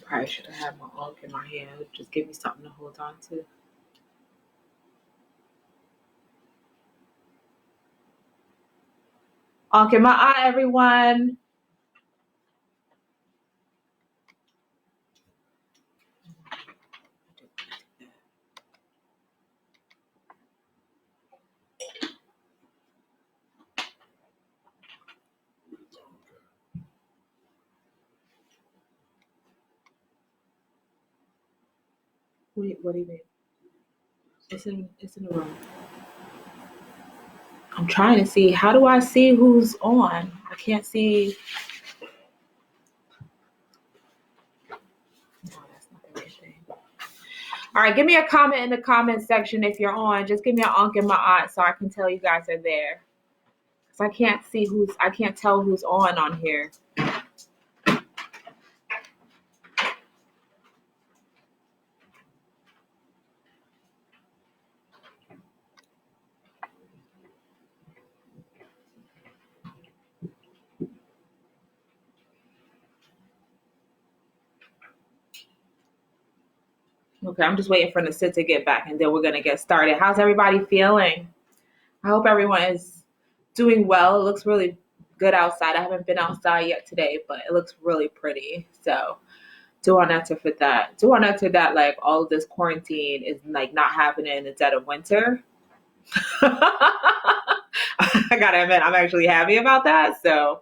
Probably should have had my unk in my hand. Just give me something to hold on to. Unk in my eye, everyone. What do you mean? It's in the room. I'm trying to see. How do I see who's on? I can't see. No, that's not the right thing. All right, give me a comment in the comment section if you're on. Just give me an unk in my eye so I can tell you guys are there. Cause I can't tell who's on here. Okay, I'm just waiting for Naswt to get back and then we're gonna get started. How's everybody feeling? I hope everyone is doing well. It looks really good outside. I haven't been outside yet today, but it looks really pretty. So dua nata for that. Dua nata that like all of this quarantine is like not happening in the dead of winter. I gotta admit, I'm actually happy about that. So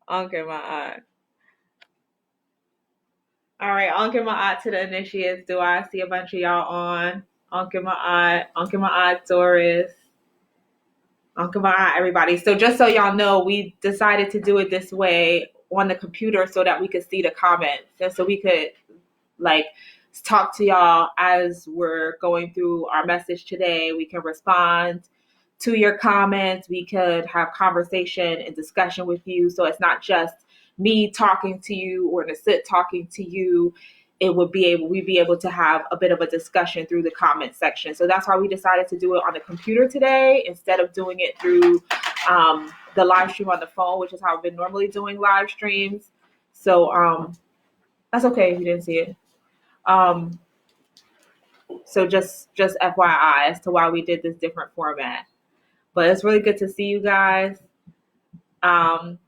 unk in my eye. All right, unk in my eye to the initiates. Do I see a bunch of y'all on? Unk in my eye, Doris. Unk in my eye, everybody. So just so y'all know, we decided to do it this way on the computer so that we could see the comments and so we could like talk to y'all as we're going through our message today. We can respond to your comments. We could have conversation and discussion with you. So it's not just me talking to you or Naswt talking to you. We'd be able to have a bit of a discussion through the comment section. So that's why we decided to do it on the computer today instead of doing it through the live stream on the phone, which is how I've been normally doing live streams. So that's okay if you didn't see it. So just FYI as to why we did this different format. But it's really good to see you guys. Dua,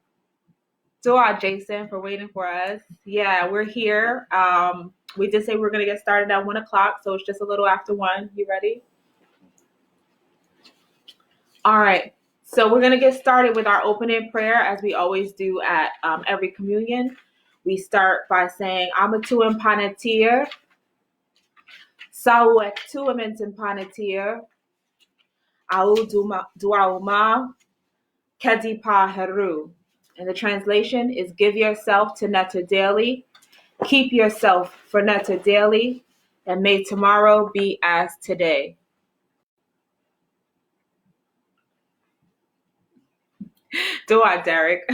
Jason, for waiting for us. Yeah, we're here. We did say we were going to get started at 1 o'clock, so it's just a little after 1. You ready? All right. So we're going to get started with our opening prayer as we always do at every communion. We start by saying, Hmt NTR, Naswt Biti, Duauma, Kedipa Heru. And the translation is give yourself to Netta daily, keep yourself for Netta daily, and may tomorrow be as today. Dua, Derek.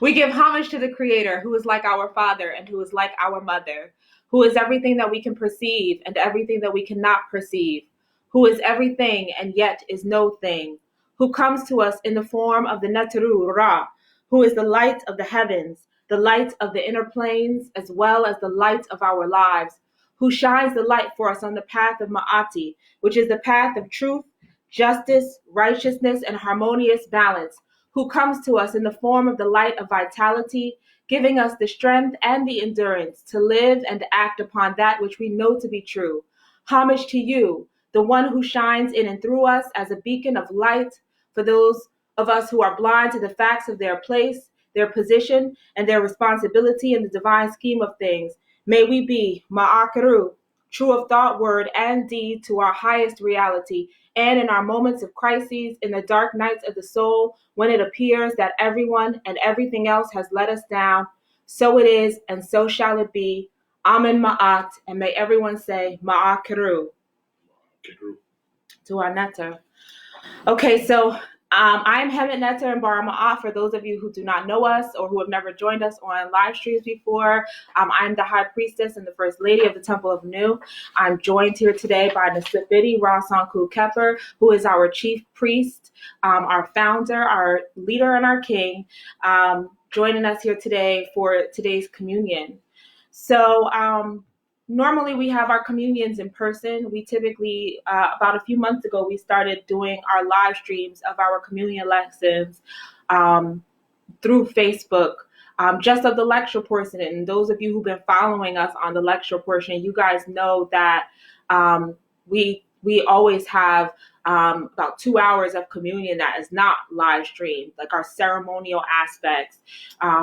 We give homage to the Creator, who is like our Father and who is like our Mother, who is everything that we can perceive and everything that we cannot perceive, who is everything and yet is no thing, who comes to us in the form of the Netaru Ra, who is the light of the heavens, the light of the inner planes, as well as the light of our lives, who shines the light for us on the path of Maati, which is the path of truth, justice, righteousness, and harmonious balance, who comes to us in the form of the light of vitality, giving us the strength and the endurance to live and act upon that which we know to be true. Homage to you, the one who shines in and through us as a beacon of light for those of us who are blind to the facts of their place, their position, and their responsibility in the divine scheme of things. May we be ma'akaru, true of thought, word, and deed to our highest reality, and in our moments of crises, in the dark nights of the soul, when it appears that everyone and everything else has let us down, so it is, and so shall it be. Amen Maat, and may everyone say Ma'akaru. To our netta. Okay, so I'm Hmt NTR and Embahra for those of you who do not know us or who have never joined us on live streams before. I'm the High Priestess and the First Lady of the Temple of Nu. I'm joined here today by Naswt Biti, Sankhu, Kheper, who is our Chief Priest, our founder, our leader, and our king, joining us here today for today's communion. So, normally we have our communions in person. We typically, about a few months ago, we started doing our live streams of our communion lessons through Facebook, just of the lecture portion. And those of you who've been following us on the lecture portion, you guys know that we always have about 2 hours of communion that is not live streamed, like our ceremonial aspects,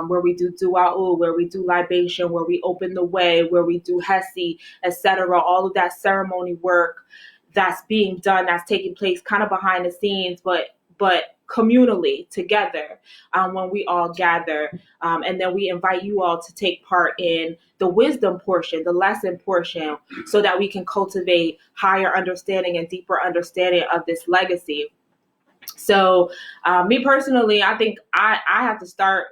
where we do dua'u, where we do libation, where we open the way, where we do hesi, etc. All of that ceremony work that's being done, that's taking place kind of behind the scenes, but communally together when we all gather. And then we invite you all to take part in the wisdom portion, the lesson portion, so that we can cultivate higher understanding and deeper understanding of this legacy. So me personally, I think I have to start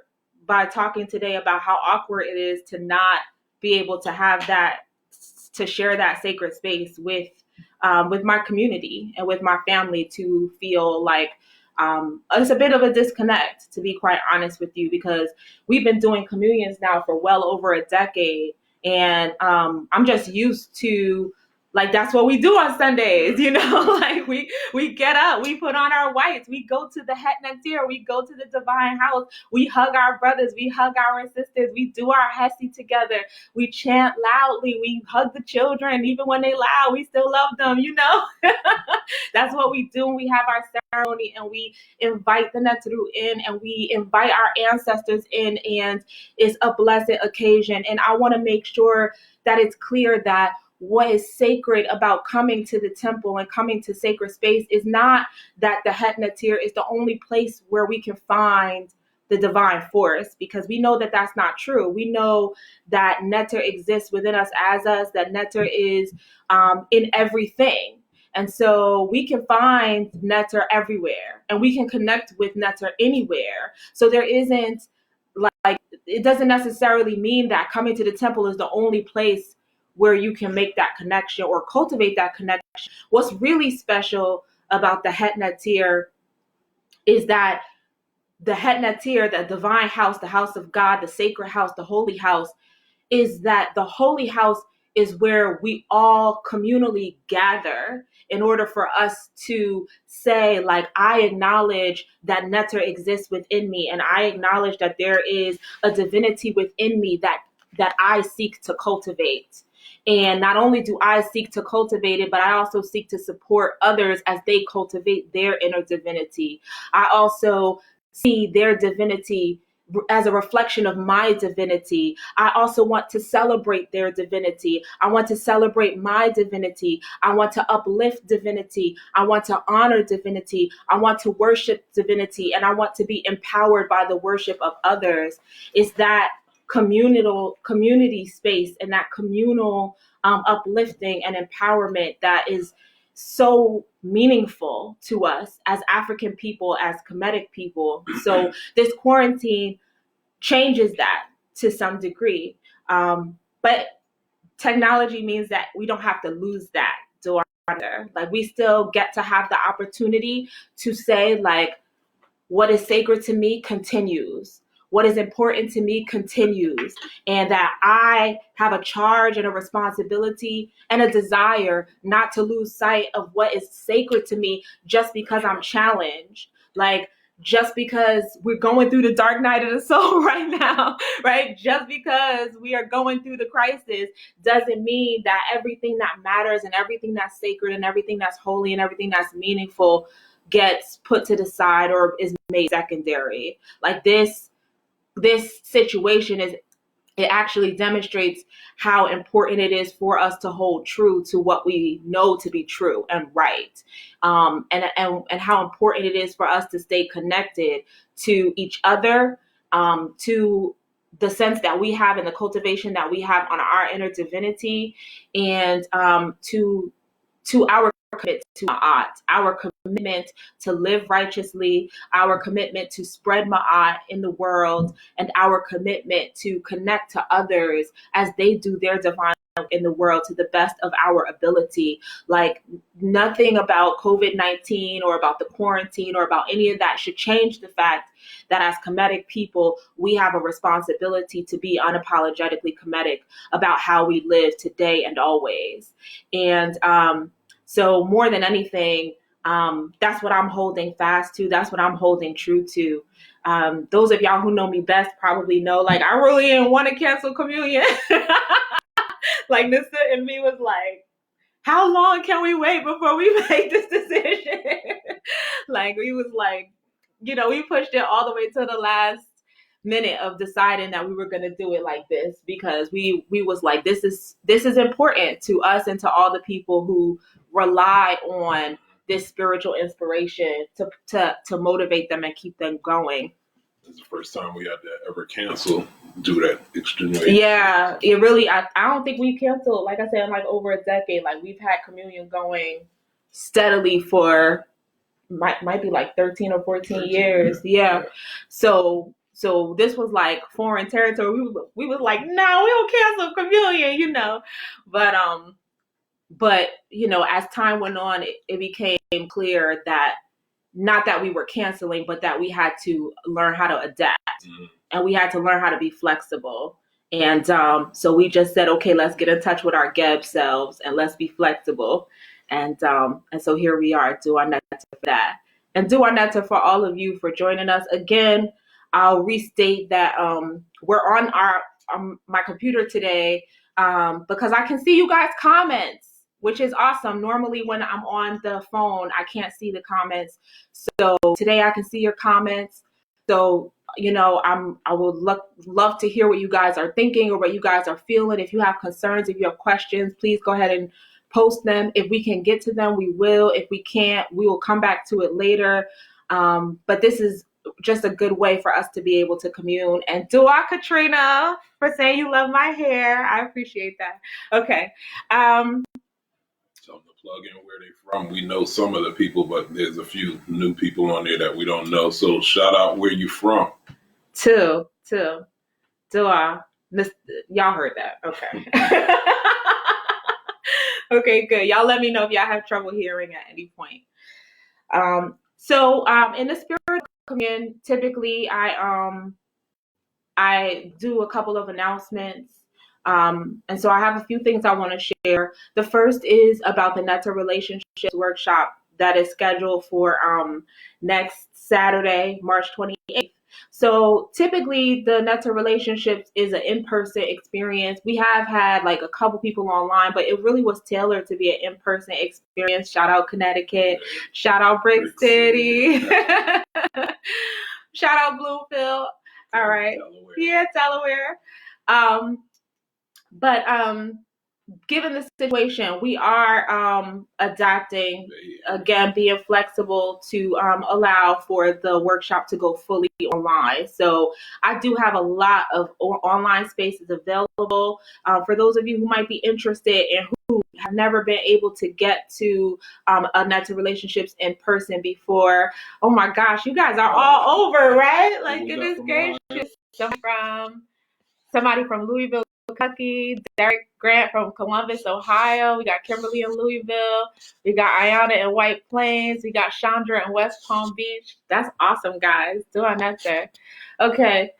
by talking today about how awkward it is to not be able to have that, to share that sacred space with my community and with my family, to feel like it's a bit of a disconnect, to be quite honest with you, because we've been doing communions now for well over a decade. And I'm just used to, like, that's what we do on Sundays, like we get up, we put on our whites, we go to the Hmt NTR, we go to the divine house, we hug our brothers, we hug our sisters, we do our hesi together, we chant loudly, we hug the children, even when they loud, we still love them, That's what we do when we have our ceremony, and we invite the Netru in, and we invite our ancestors in, and it's a blessed occasion. And I want to make sure that it's clear that what is sacred about coming to the temple and coming to sacred space is not that the Hmt NTR is the only place where we can find the divine force, because we know that that's not true. We know that Netr exists within us, as us, that Netr is in everything. And so we can find Netr everywhere, and we can connect with Netr anywhere. So there isn't, like, it doesn't necessarily mean that coming to the temple is the only place where you can make that connection or cultivate that connection. What's really special about the Hmt NTR is that the Hmt NTR, the divine house, the house of God, the sacred house, the holy house, is that the holy house is where we all communally gather in order for us to say, like, I acknowledge that Netr exists within me, and I acknowledge that there is a divinity within me that I seek to cultivate. And not only do I seek to cultivate it, but I also seek to support others as they cultivate their inner divinity. I also see their divinity as a reflection of my divinity. I also want to celebrate their divinity. I want to celebrate my divinity. I want to uplift divinity. I want to honor divinity. I want to worship divinity. And I want to be empowered by the worship of others. It's that community space and that communal uplifting and empowerment that is so meaningful to us as African people, as Kemetic people. So this quarantine changes that to some degree. But technology means that we don't have to lose that. Like, we still get to have the opportunity to say, like, what is sacred to me continues. What is important to me continues, and that I have a charge and a responsibility and a desire not to lose sight of what is sacred to me just because I'm challenged. Like, just because we're going through the dark night of the soul right now, right? Just because we are going through the crisis doesn't mean that everything that matters and everything that's sacred and everything that's holy and everything that's meaningful gets put to the side or is made secondary. Like, this situation it actually demonstrates how important it is for us to hold true to what we know to be true and right, and how important it is for us to stay connected to each other, to the sense that we have and the cultivation that we have on our inner divinity, and to our commitment to Maat, our commitment to live righteously, our commitment to spread Maat in the world, and our commitment to connect to others as they do their divine in the world to the best of our ability. Like, nothing about COVID-19 or about the quarantine or about any of that should change the fact that as Kemetic people, we have a responsibility to be unapologetically Kemetic about how we live today and always. And so more than anything, that's what I'm holding fast to. That's what I'm holding true to. Those of y'all who know me best probably know, like, I really didn't want to cancel communion. Like, Nissa and me was like, how long can we wait before we make this decision? Like, we was like, we pushed it all the way to the last minute of deciding that we were going to do it like this, because we was like, this is important to us and to all the people who rely on this spiritual inspiration to motivate them and keep them going. It's the first time we had to ever cancel due to that extenuating. Yeah, it really, I don't think we canceled, like I said, in like over a decade. Like, we've had communion going steadily for might be like 13 or 14 years. Yeah. So this was like foreign territory. We was like, no, we don't cancel communion, But as time went on, it became clear that not that we were canceling, but that we had to learn how to adapt. Mm-hmm. And we had to learn how to be flexible. And so we just said, okay, let's get in touch with our Geb selves and let's be flexible. And so here we are, Dua Netta for that. And Dua Netta for all of you for joining us. Again, I'll restate that we're on my computer today because I can see you guys' comments, which is awesome. Normally when I'm on the phone, I can't see the comments. So today I can see your comments. So, I would love to hear what you guys are thinking or what you guys are feeling. If you have concerns, if you have questions, please go ahead and post them. If we can get to them, we will. If we can't, we will come back to it later. But this is just a good way for us to be able to commune. And Dua Katrina for saying you love my hair. I appreciate that. Okay. Tell them to plug in where they're from. We know some of the people, but there's a few new people on there that we don't know. So shout out where you from. Two. Dua. Y'all heard that. Okay. Okay, good. Y'all let me know if y'all have trouble hearing at any point. So in the spirit of communion, typically I do a couple of announcements. And so I have a few things I want to share. The first is about the Netta Relationships workshop that is scheduled for next Saturday, March 28th. So typically the Netta Relationships is an in-person experience. We have had like a couple people online, but it really was tailored to be an in-person experience. Shout out Connecticut. Shout out Brick City. Shout out Bloomfield. All right. Delaware. Yeah, Delaware. But given the situation, we are adapting, again, being flexible to allow for the workshop to go fully online. So I do have a lot of online spaces available for those of you who might be interested and who have never been able to get to a Netta Relationships in person before. Oh my gosh, you guys are all over, right? Like, goodness gracious. Somebody from Louisville, Kentucky, Derek Grant from Columbus, Ohio. We got Kimberly in Louisville. We got Ayana in White Plains. We got Chandra in West Palm Beach. That's awesome, guys. Doing that there. Okay.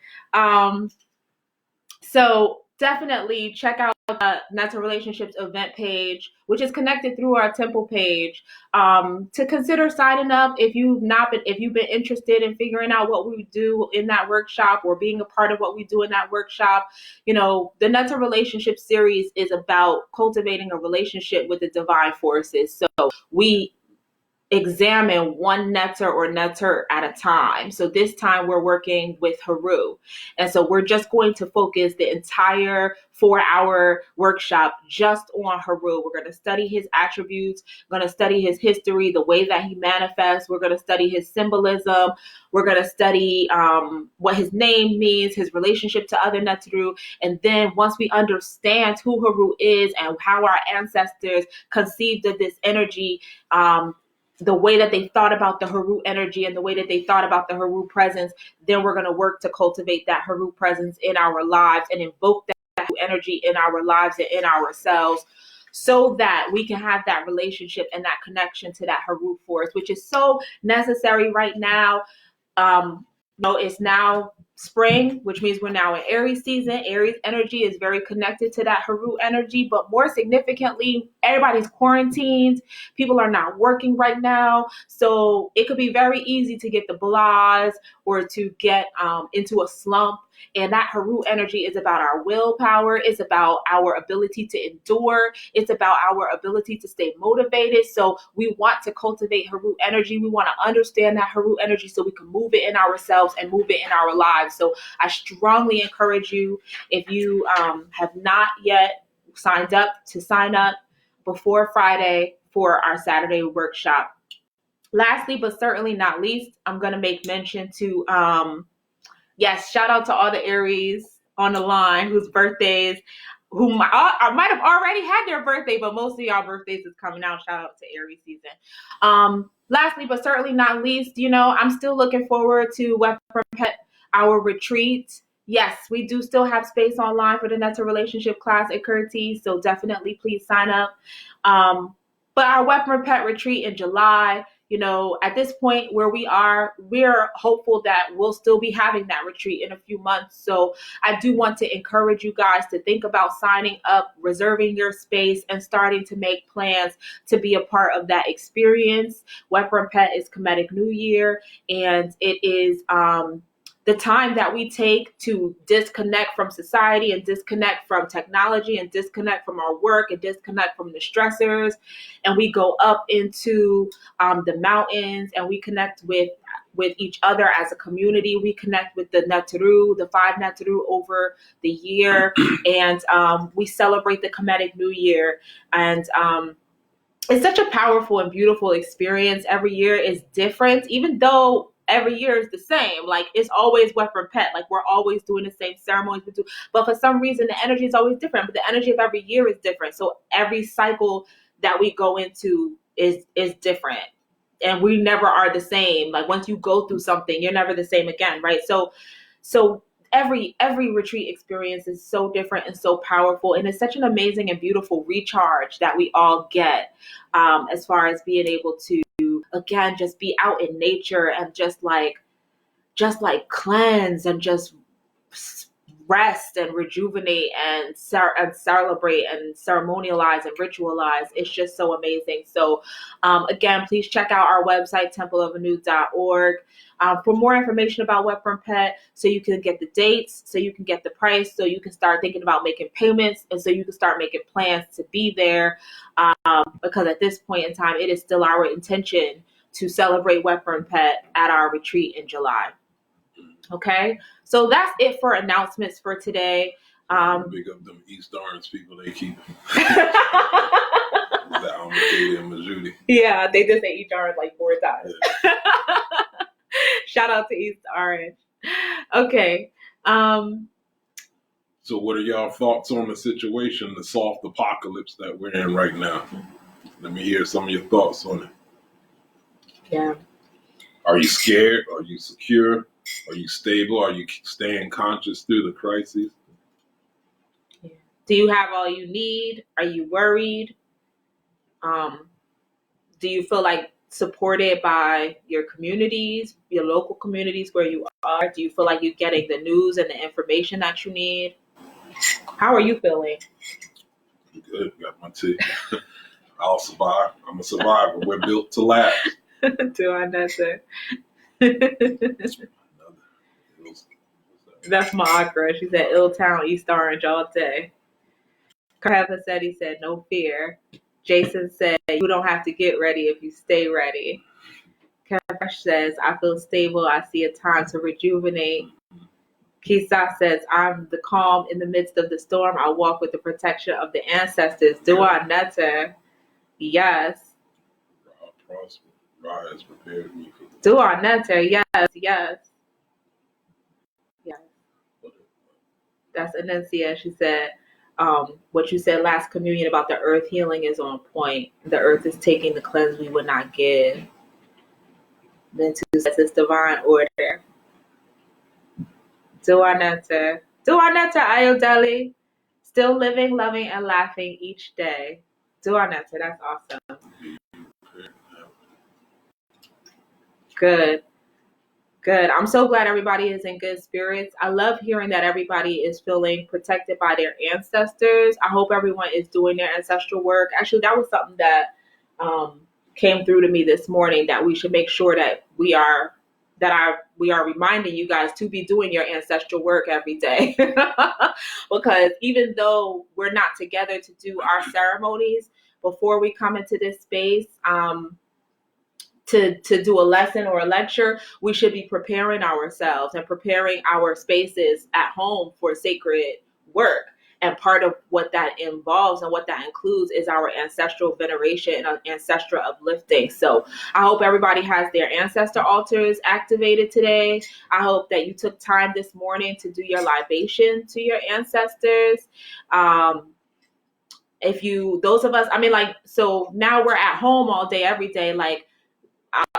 So definitely check out the Netta Relationships event page, which is connected through our temple page, to consider signing up if you've been interested in figuring out what we do in that workshop or being a part of what we do in that workshop. The Netta Relationships series is about cultivating a relationship with the divine forces. So we examine one netter or netter at a time. So this time we're working with Haru. And so we're just going to focus the entire 4-hour workshop just on Haru. We're going to study his attributes, going to study his history, the way that he manifests. We're going to study his symbolism. We're going to study what his name means, his relationship to other Neteru. And then once we understand who Haru is and how our ancestors conceived of this energy, the way that they thought about the Haru energy and the way that they thought about the Haru presence, then we're going to work to cultivate that Haru presence in our lives and invoke that Haru energy in our lives and in ourselves, so that we can have that relationship and that connection to that Haru force, which is so necessary right now. It's now spring, which means we're now in Aries season. Aries energy is very connected to that Haru energy, but more significantly, everybody's quarantined. People are not working right now. So it could be very easy to get the blahs or to get into a slump. And that Haru energy is about our willpower. It's about our ability to endure. It's about our ability to stay motivated. So we want to cultivate Haru energy. We want to understand that Haru energy so we can move it in ourselves and move it in our lives. So I strongly encourage you, if you have not yet signed up, to sign up before Friday for our Saturday workshop. Lastly, but certainly not least, I'm going to make mention to yes, shout out to all the Aries on the line whose birthdays, who might have already had their birthday, but most of y'all birthdays is coming out. Shout out to Aries season. Lastly, but certainly not least, I'm still looking forward to Weapon Pet, our retreat. Yes, we do still have space online for the Netta Relationship class at Curti, so definitely please sign up. But our Weapon Pet retreat in July, at this point where we're hopeful that we'll still be having that retreat in a few months. So I do want to encourage you guys to think about signing up, reserving your space, and starting to make plans to be a part of that experience. Weapon Pet is Kemetic New Year, and it is the time that we take to disconnect from society and disconnect from technology and disconnect from our work and disconnect from the stressors. And we go up into the mountains and we connect with each other as a community. We connect with the Neteru, the 5 Neteru over the year. And we celebrate the Kemetic New Year. And it's such a powerful and beautiful experience. Every year is different, even though every year is the same. Like, it's always Weapon Pet. Like, we're always doing the same ceremonies we do. But for some reason, the energy is always different. But the energy of every year is different. So every cycle that we go into is different. And we never are the same. Like, once you go through something, you're never the same again, right? So every retreat experience is so different and so powerful, and it's such an amazing and beautiful recharge that we all get, as far as being able to, again, just be out in nature and just like cleanse and just rest and rejuvenate and celebrate and ceremonialize and ritualize. It's just so amazing. So again, please check out our website, templeofanu.org, for more information about Weapon Pet, so you can get the dates, so you can get the price, so you can start thinking about making payments, and so you can start making plans to be there, because at this point in time, it is still our intention to celebrate Weapon Pet at our retreat in July. Okay, so that's it for announcements for today. Big up them East Orange people, they keep that Alma and Majudy. Yeah, they just say East Orange like 4 times. Yeah. Shout out to East Orange. Okay. So what are y'all thoughts on the situation, the soft apocalypse that we're in right now? Let me hear some of your thoughts on it. Yeah. Are you scared? Are you secure? Are you stable? Are you staying conscious through the crises? Yeah. Do you have all you need? Are you worried? Do you feel like supported by your communities, your local communities where you are? Do you feel like you're getting the news and the information that you need? How are you feeling? Good. Got my tea. I'll survive. I'm a survivor. We're built to last. Do I know that? That's my okra. She said, Ill Town, East Orange all day. Kheper said, he said, no fear. Jason said, you don't have to get ready if you stay ready. Kheper says, I feel stable. I see a time to rejuvenate. Kisa says, I'm the calm in the midst of the storm. I walk with the protection of the ancestors. Dua Netta. Yes. Ra has prepared me for the Dua Netta. Yes. Yes. Yes. That's Anencia. She said, what you said last communion about the earth healing is on point. The earth is taking the cleanse we would not give. Then two says it's divine order. Duaneta. Duaneta Ayodeli. Still living, loving, and laughing each day. Duaneta, that's awesome. Good. Good. I'm so glad everybody is in good spirits. I love hearing that everybody is feeling protected by their ancestors. I hope everyone is doing their ancestral work. Actually, that was something that came through to me this morning, that we should make sure that we are reminding you guys to be doing your ancestral work every day. Because even though we're not together to do our ceremonies, before we come into this space, to do a lesson or a lecture, we should be preparing ourselves and preparing our spaces at home for sacred work. And part of what that involves and what that includes is our ancestral veneration and ancestral uplifting. So I hope everybody has their ancestor altars activated today. I hope that you took time this morning to do your libation to your ancestors. If you, those of us, I mean, like, so now we're at home all day, every day. Like,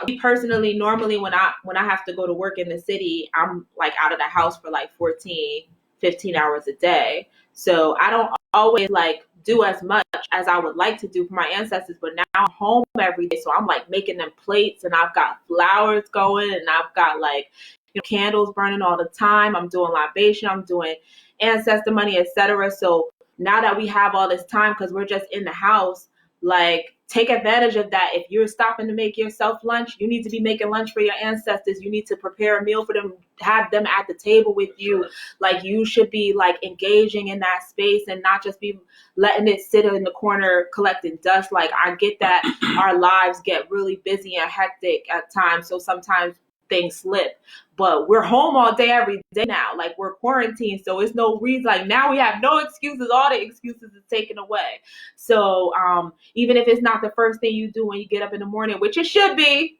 me personally, normally when I have to go to work in the city, I'm like out of the house for like 14, 15 hours a day. So I don't always like do as much as I would like to do for my ancestors, but now I'm home every day. So I'm like making them plates, and I've got flowers going, and I've got like, you know, candles burning all the time. I'm doing libation, I'm doing ancestor money, etc. So now that we have all this time, because we're just in the house, like, take advantage of that. If you're stopping to make yourself lunch, you need to be making lunch for your ancestors. You need to prepare a meal for them, have them at the table with you. Like, you should be like engaging in that space and not just be letting it sit in the corner collecting dust. Like, I get that our lives get really busy and hectic at times, so sometimes things slip, but we're home all day every day now. Like, we're quarantined, so it's no reason. Like, now we have no excuses. All the excuses are taken away. So even if it's not the first thing you do when you get up in the morning, which it should be,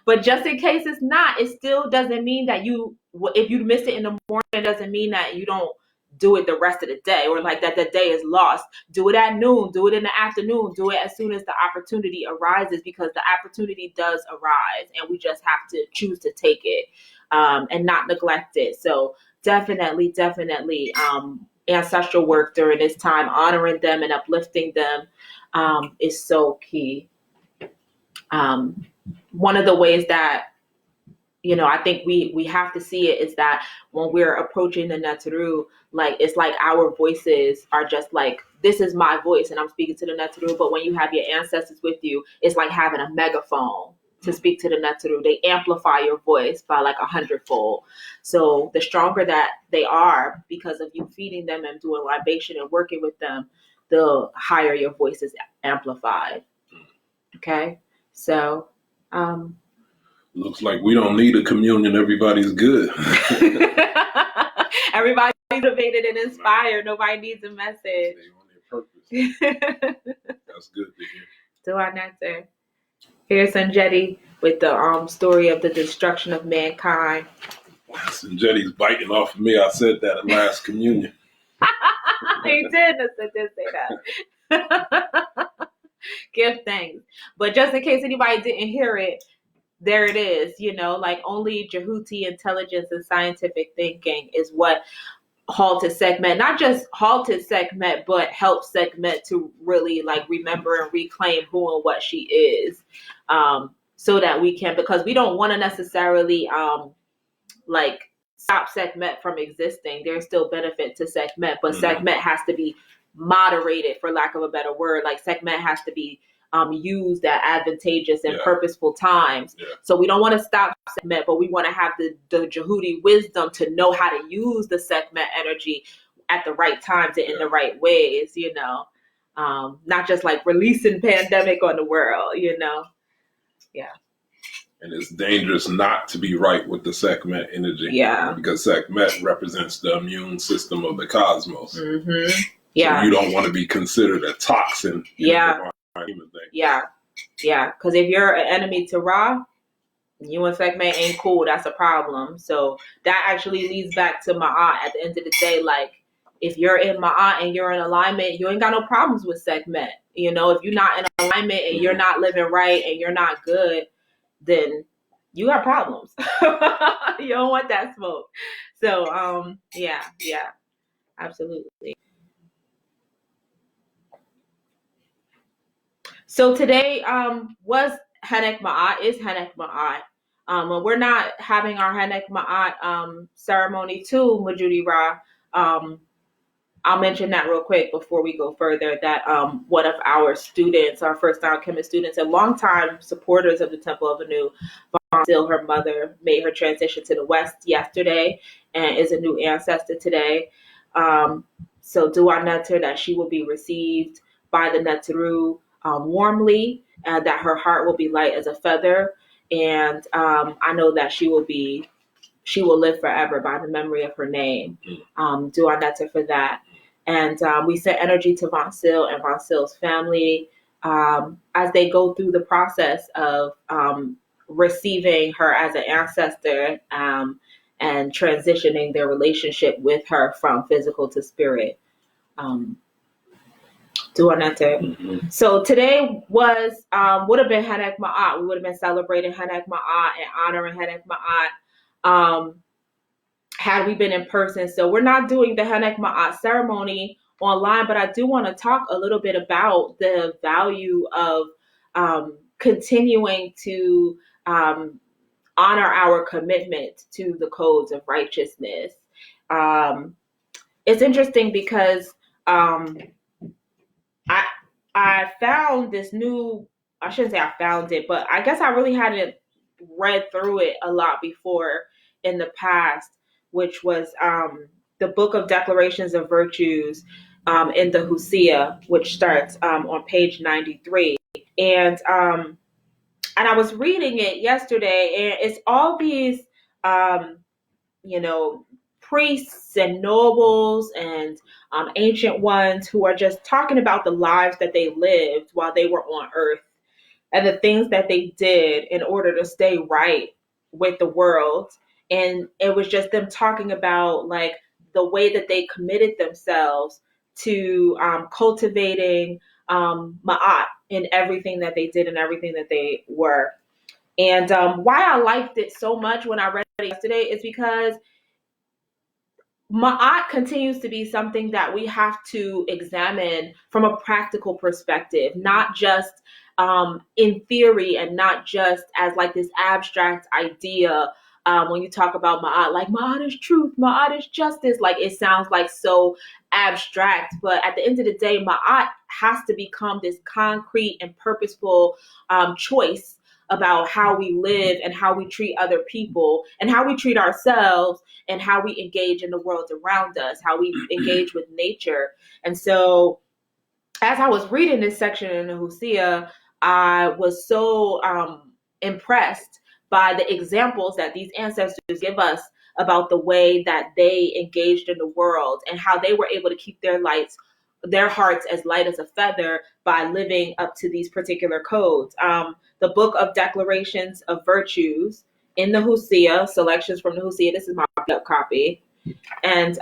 but just in case it's not, it still doesn't mean that if you miss it in the morning, it doesn't mean that you don't do it the rest of the day, or like that the day is lost. Do it at noon, do it in the afternoon, do it as soon as the opportunity arises, because the opportunity does arise and we just have to choose to take it and not neglect it. So definitely ancestral work during this time, honoring them and uplifting them is so key. One of the ways that, you know, I think we have to see it is that when we're approaching the Neteru, like, it's like our voices are just like, this is my voice and I'm speaking to the Neteru. But when you have your ancestors with you, it's like having a megaphone to speak to the Neteru. They amplify your voice by like 100-fold. So the stronger that they are, because of you feeding them and doing libation and working with them, the higher your voice is amplified. Okay, so looks like we don't need a communion. Everybody's good. Everybody's motivated and inspired. Nobody needs a message. Stay on their purpose. That's good to hear. Do I answer? Here's Sanjeti with the story of the destruction of mankind. Sanjeti's biting off of me. I said that at last communion. He did say that. Give thanks. But just in case anybody didn't hear it, there it is. You know, like, only Jehuti intelligence and scientific thinking is what halted Sekhmet, not just halted Sekhmet, but helped Sekhmet to really like remember and reclaim who and what she is, so that we can, because we don't want to necessarily like stop Sekhmet from existing. There's still benefit to Sekhmet, but Sekhmet has to be moderated, for lack of a better word. Like, Sekhmet has to be used at advantageous and purposeful times. So we don't want to stop Sekhmet, but we want to have the Jehuti wisdom to know how to use the Sekhmet energy at the right times and in the right ways, you know. not just like releasing pandemic on the world, Yeah. And it's dangerous not to be right with the Sekhmet energy. Yeah. Because Sekhmet represents the immune system of the cosmos. Mm-hmm. Yeah. So you don't want to be considered a toxin in the divine human thing. Yeah. Yeah. Because if you're an enemy to Ra, you and Sekhmet ain't cool. That's a problem. So that actually leads back to Ma'at. At the end of the day, like, if you're in Ma'at and you're in alignment, you ain't got no problems with Sekhmet. If you're not in alignment and you're not living right and you're not good, then you got problems. You don't want that smoke. So, yeah, absolutely. So today, was Henek Ma'at, is Henek Ma'at. We're not having our Henek Ma'at ceremony to Majudi Ra. I'll mention that real quick before we go further, that one of our students, our first-time chemist students and longtime supporters of the Temple of Anu, still her mother, made her transition to the West yesterday and is a new ancestor today. So Dua Neter, that she will be received by the Neteru warmly, and that her heart will be light as a feather. And I know that she will live forever by the memory of her name. Dua Neter for that. And we sent energy to Von Sil and Von Sil's family as they go through the process of receiving her as an ancestor and transitioning their relationship with her from physical to spirit. Dua Neter. Mm-hmm. So today would have been Henek Ma'at. We would have been celebrating Henek Ma'at and honoring Henek Ma'at had we been in person. So we're not doing the Henek Ma'at ceremony online, but I do want to talk a little bit about the value of continuing to honor our commitment to the codes of righteousness. It's interesting because I found this new, I shouldn't say I found it, but I guess I really hadn't read through it a lot before in the past, which was the Book of Declarations of Virtues in the Hosea, which starts on page 93. And I was reading it yesterday, and it's all these, priests and nobles and ancient ones who are just talking about the lives that they lived while they were on earth and the things that they did in order to stay right with the world. And it was just them talking about like the way that they committed themselves to cultivating Ma'at in everything that they did and everything that they were. And why I liked it so much when I read it yesterday is because Ma'at continues to be something that we have to examine from a practical perspective, not just in theory and not just as like this abstract idea. When you talk about Ma'at, like Ma'at is truth, Ma'at is justice, like it sounds like so abstract. But at the end of the day, Ma'at has to become this concrete and purposeful choice about how we live and how we treat other people and how we treat ourselves and how we engage in the world around us, how we engage with nature. And so as I was reading this section in the Hosea, I was so impressed by the examples that these ancestors give us about the way that they engaged in the world and how they were able to keep their hearts as light as a feather by living up to these particular codes. The Book of Declarations of Virtues in the Hosea, selections from the Hosea. This is my copy. And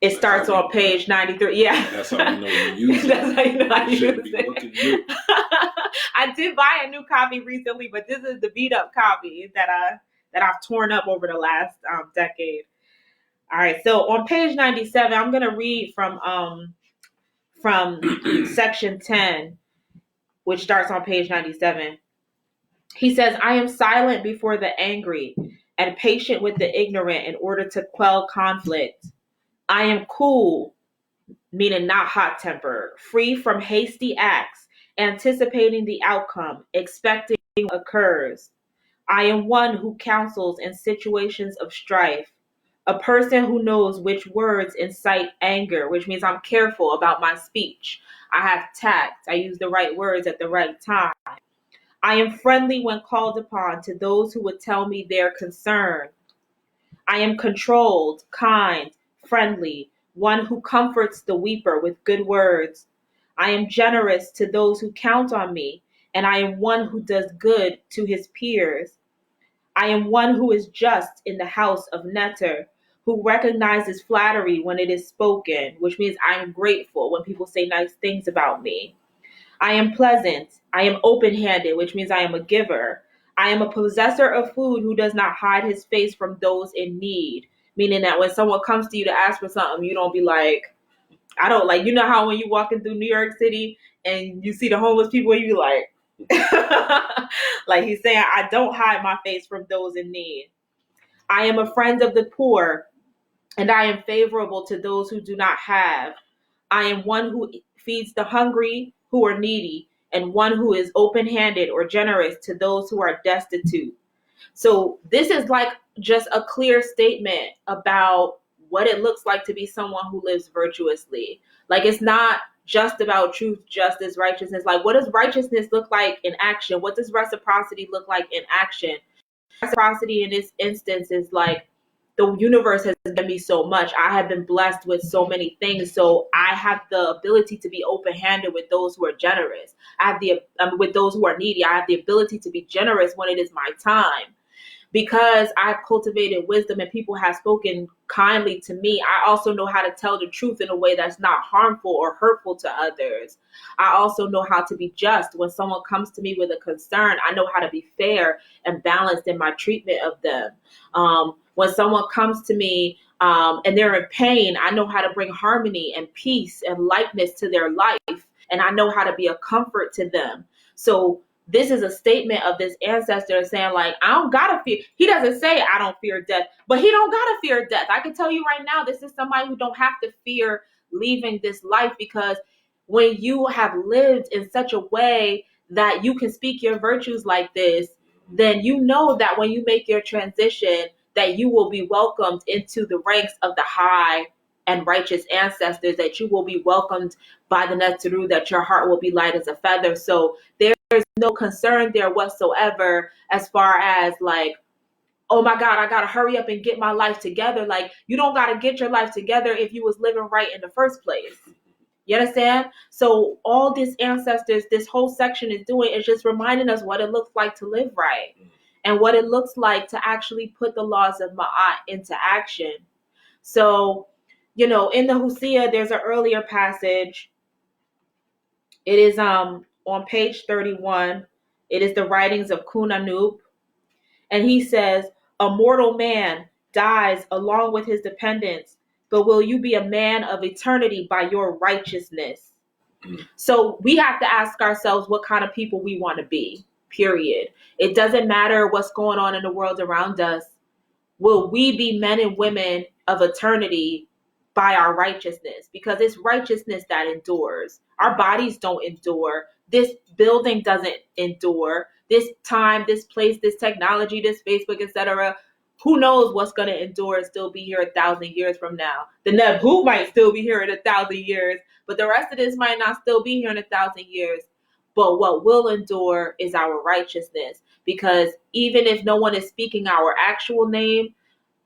it starts on page 93. Yeah. That's how you know you use it. That's how you know I use it. I did buy a new copy recently, but this is the beat up copy that I've torn up over the last decade. All right. So on page 97, I'm going to read from section 10, which starts on page 97. He says, I am silent before the angry and patient with the ignorant in order to quell conflict. I am cool, meaning not hot-tempered, free from hasty acts, anticipating the outcome, expecting what occurs. I am one who counsels in situations of strife. A person who knows which words incite anger, which means I'm careful about my speech. I have tact. I use the right words at the right time. I am friendly when called upon to those who would tell me their concern. I am controlled, kind, friendly, one who comforts the weeper with good words. I am generous to those who count on me, and I am one who does good to his peers. I am one who is just in the house of Neter, who recognizes flattery when it is spoken, which means I am grateful when people say nice things about me. I am pleasant. I am open handed, which means I am a giver. I am a possessor of food who does not hide his face from those in need, meaning that when someone comes to you to ask for something, you don't be like, I don't like, you know how when you walking through New York City and you see the homeless people, you like, like he's saying, I don't hide my face from those in need. I am a friend of the poor, and I am favorable to those who do not have. I am one who feeds the hungry who are needy, and one who is open handed or generous to those who are destitute. So, this is like just a clear statement about what it looks like to be someone who lives virtuously. Like, it's not just about truth, justice, righteousness. Like, what does righteousness look like in action? What does reciprocity look like in action? Reciprocity in this instance is like, the universe has given me so much. I have been blessed with so many things. So I have the ability to be open-handed with those who are generous. I have the with those who are needy. I have the ability to be generous when it is my time. Because I've cultivated wisdom and people have spoken kindly to me, I also know how to tell the truth in a way that's not harmful or hurtful to others. I also know how to be just. When someone comes to me with a concern, I know how to be fair and balanced in my treatment of them. When someone comes to me and they're in pain, I know how to bring harmony and peace and lightness to their life. And I know how to be a comfort to them. So this is a statement of this ancestor saying, like, I don't gotta fear. He doesn't say I don't fear death, but he don't gotta fear death. I can tell you right now, this is somebody who don't have to fear leaving this life, because when you have lived in such a way that you can speak your virtues like this, then you know that when you make your transition, that you will be welcomed into the ranks of the high and righteous ancestors, that you will be welcomed by the Netzeru, that your heart will be light as a feather. So there's no concern there whatsoever as far as like, oh my God, I gotta hurry up and get my life together. Like, you don't gotta get your life together if you was living right in the first place. You understand? So all these ancestors, this whole section is doing is just reminding us what it looks like to live right and what it looks like to actually put the laws of Maat into action. So, you know, in the Hosea, there's an earlier passage. It is on page 31. It is the writings of Kunanub. And he says, a mortal man dies along with his dependents, but will you be a man of eternity by your righteousness? So we have to ask ourselves what kind of people we want to be, period. It doesn't matter what's going on in the world around us. Will we be men and women of eternity by our righteousness? Because it's righteousness that endures. Our bodies don't endure. This building doesn't endure. This time, this place, this technology, this Facebook, etc. Who knows what's going to endure and still be here 1,000 years from now? The Nebu might still be here in 1,000 years, but the rest of this might not still be here in 1,000 years. But what will endure is our righteousness. Because even if no one is speaking our actual name,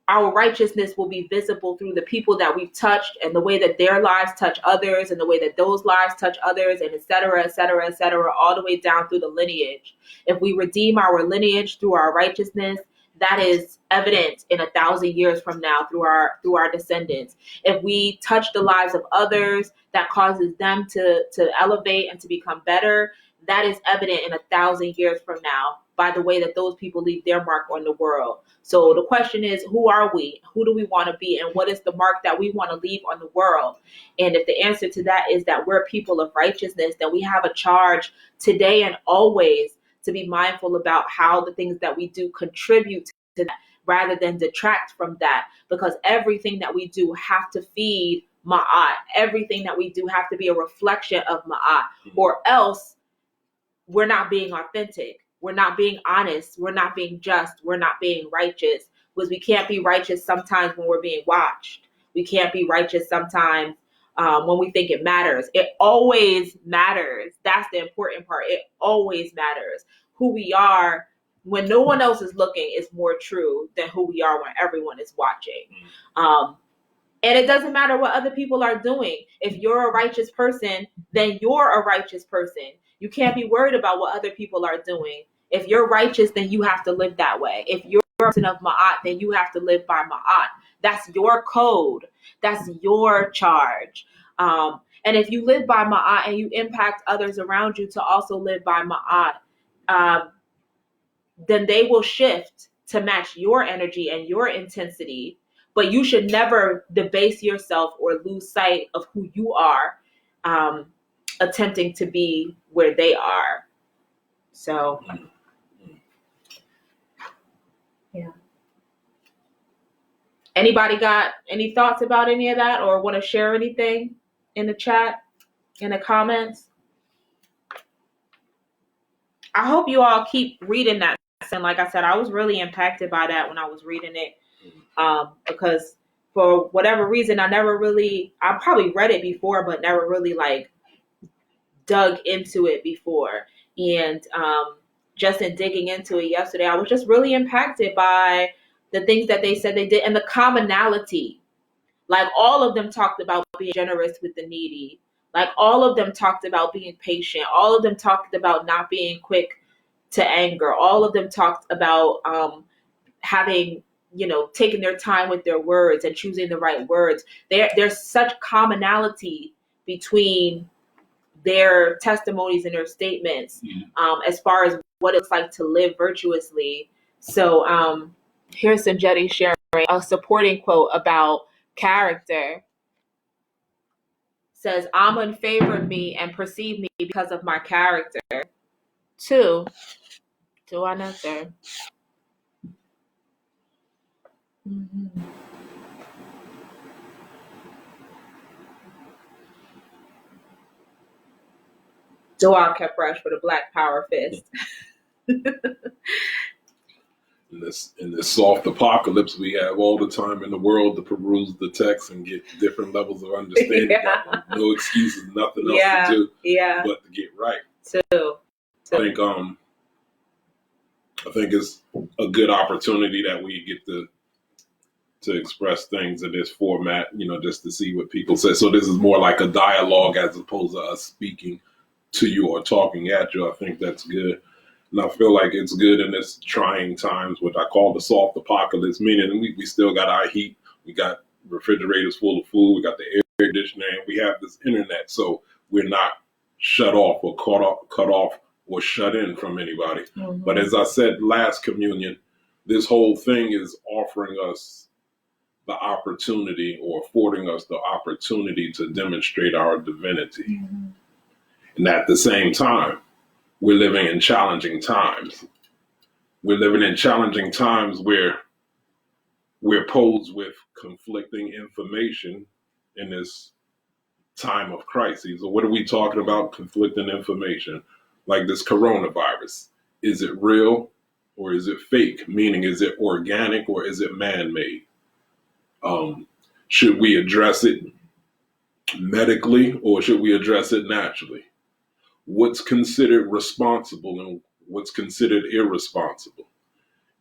our righteousness will be visible through the people that we've touched and the way that their lives touch others and the way that those lives touch others, and et cetera, et cetera, et cetera, all the way down through the lineage. If we redeem our lineage through our righteousness, that is evident in 1,000 years from now through our descendants. If we touch the lives of others, that causes them to elevate and to become better, that is evident in 1,000 years from now by the way that those people leave their mark on the world. So the question is, who are we? Who do we want to be? And what is the mark that we want to leave on the world? And if the answer to that is that we're people of righteousness, then we have a charge today and always to be mindful about how the things that we do contribute to that rather than detract from that. Because everything that we do have to feed Ma'at. Everything that we do have to be a reflection of Ma'at, or else we're not being authentic. We're not being honest. We're not being just. We're not being righteous. was we can't be righteous sometimes when we're being watched. We can't be righteous sometimes when we think it matters. It always matters. That's the important part. It always matters. Who we are when no one else is looking is more true than who we are when everyone is watching. And it doesn't matter what other people are doing. If you're a righteous person, then you're a righteous person. You can't be worried about what other people are doing. If you're righteous, then you have to live that way. If you're a person of Maat, then you have to live by Maat. That's your code. That's your charge. And if you live by Maat and you impact others around you to also live by Maat, then they will shift to match your energy and your intensity. But you should never debase yourself or lose sight of who you are, attempting to be where they are. So, yeah. Anybody got any thoughts about any of that or want to share anything in the chat, in the comments? I hope you all keep reading that. And like I said, I was really impacted by that when I was reading it. Because for whatever reason, I probably read it before, but never really like dug into it before. And just in digging into it yesterday, I was just really impacted by the things that they said they did and the commonality. Like all of them talked about being generous with the needy. Like all of them talked about being patient. All of them talked about not being quick to anger. All of them talked about having, taking their time with their words and choosing the right words. There's such commonality between their testimonies and their statements, as far as what it's like to live virtuously. So here's Sanjetti sharing a supporting quote about character. Says, Amun favored me and perceived me because of my character. 2, do another. Mm-hmm. Dua Kheper for the Black Power Fist. In this soft apocalypse, we have all the time in the world to peruse the text and get different levels of understanding. Yeah. No excuses, nothing else to do but to get right. I think it's a good opportunity that we get to express things in this format, just to see what people say. So this is more like a dialogue as opposed to us speaking to you or talking at you. I think that's good. And I feel like it's good in this trying times, what I call the soft apocalypse, meaning we still got our heat. We got refrigerators full of food. We got the air conditioner, and we have this internet. So we're not shut off or cut off or shut in from anybody. Mm-hmm. But as I said last communion, this whole thing is offering us the opportunity or affording us the opportunity to demonstrate our divinity. Mm-hmm. And at the same time, we're living in challenging times. We're living in challenging times where we're posed with conflicting information in this time of crises. So what are we talking about? Conflicting information, like this coronavirus. Is it real or is it fake? Meaning, is it organic or is it man-made? Should we address it medically or should we address it naturally? What's considered responsible and what's considered irresponsible?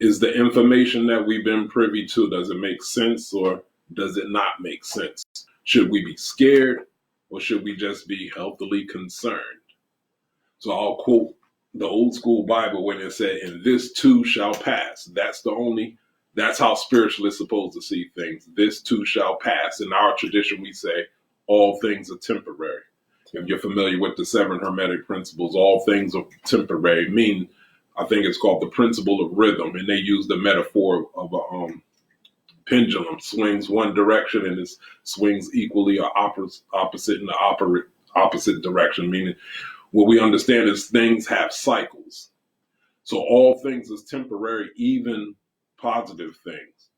Is the information that we've been privy to, does it make sense or does it not make sense? Should we be scared or should we just be healthily concerned? So I'll quote the old school Bible when it said, and this too shall pass. That's how spiritualists supposed to see things. This too shall pass. In our tradition, we say all things are temporary. If you're familiar with the 7 Hermetic principles, all things are temporary. I think it's called the principle of rhythm. And they use the metaphor of a pendulum swings one direction and it swings equally or opposite in the opposite direction. Meaning what we understand is things have cycles. So all things is temporary, even positive things.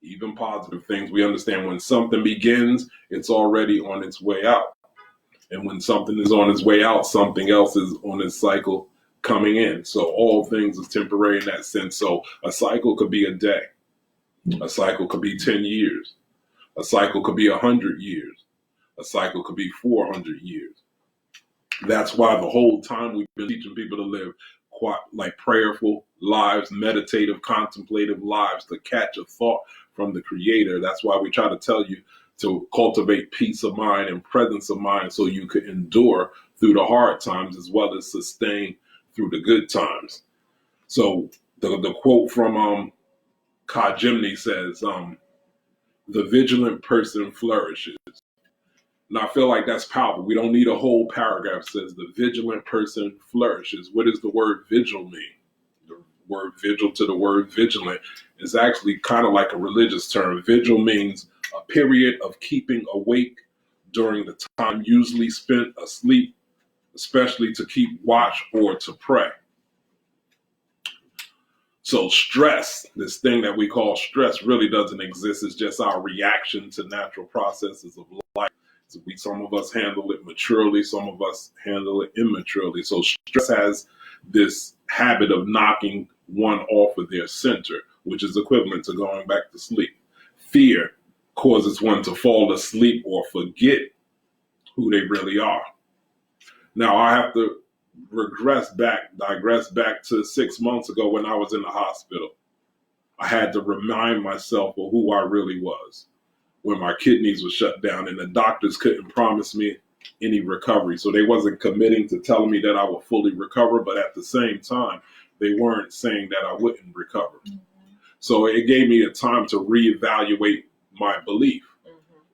Even positive things. We understand when something begins, it's already on its way out. And when something is on its way out, something else is on its cycle coming in. So all things is temporary in that sense. So a cycle could be a day. A cycle could be 10 years. A cycle could be 100 years. A cycle could be 400 years. That's why the whole time we've been teaching people to live quite like prayerful lives, meditative, contemplative lives, to catch a thought from the Creator. That's why we try to tell you to cultivate peace of mind and presence of mind so you could endure through the hard times as well as sustain through the good times. So the quote from Kemmunion says, the vigilant person flourishes. And I feel like that's powerful. We don't need a whole paragraph that says the vigilant person flourishes. What does the word vigil mean? The word vigil to the word vigilant is actually kind of like a religious term. Vigil means a period of keeping awake during the time usually spent asleep, especially to keep watch or to pray. So stress, this thing that we call stress, really doesn't exist. It's just our reaction to natural processes of life. So some of us handle it maturely, some of us handle it immaturely. So stress has this habit of knocking one off of their center, which is equivalent to going back to sleep. Fear causes one to fall asleep or forget who they really are. Now, I have to digress back to 6 months ago when I was in the hospital. I had to remind myself of who I really was when my kidneys were shut down and the doctors couldn't promise me any recovery. So they wasn't committing to telling me that I would fully recover, but at the same time, they weren't saying that I wouldn't recover. Mm-hmm. So it gave me a time to reevaluate my belief.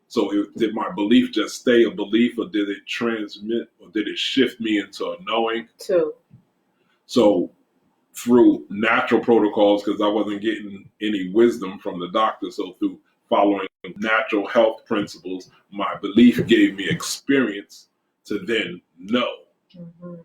So did my belief just stay a belief, or did it transmit, or did it shift me into a knowing? Two. So through natural protocols, because I wasn't getting any wisdom from the doctor, so through following natural health principles, my belief gave me experience to then know. Mm-hmm.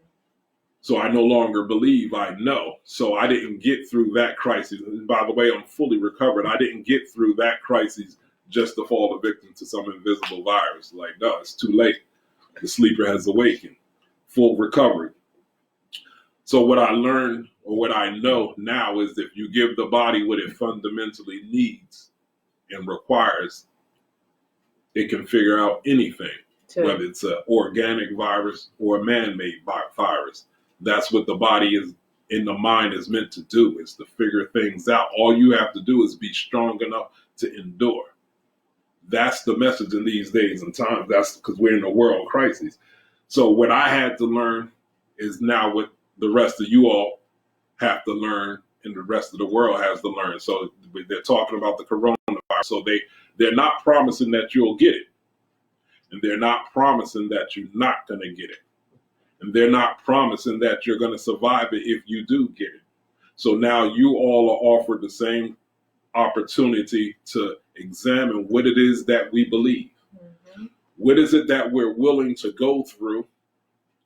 So I no longer believe, I know. So I didn't get through that crisis. And by the way, I'm fully recovered. I didn't get through that crisis just to fall a victim to some invisible virus. Like, no, it's too late. The sleeper has awakened. Full recovery. So what I learned, or what I know now, is if you give the body what it fundamentally needs and requires, it can figure out anything, whether it's an organic virus or a man-made virus. That's what the body is in the mind is meant to do, is to figure things out. All you have to do is be strong enough to endure. That's the message in these days and times. That's because we're in a world crisis. So what I had to learn is now what the rest of you all have to learn and the rest of the world has to learn. So they're talking about the coronavirus. So they're not promising that you'll get it. And they're not promising that you're not going to get it. And they're not promising that you're going to survive it if you do get it. So now you all are offered the same opportunity to examine what it is that we believe. Mm-hmm. What is it that we're willing to go through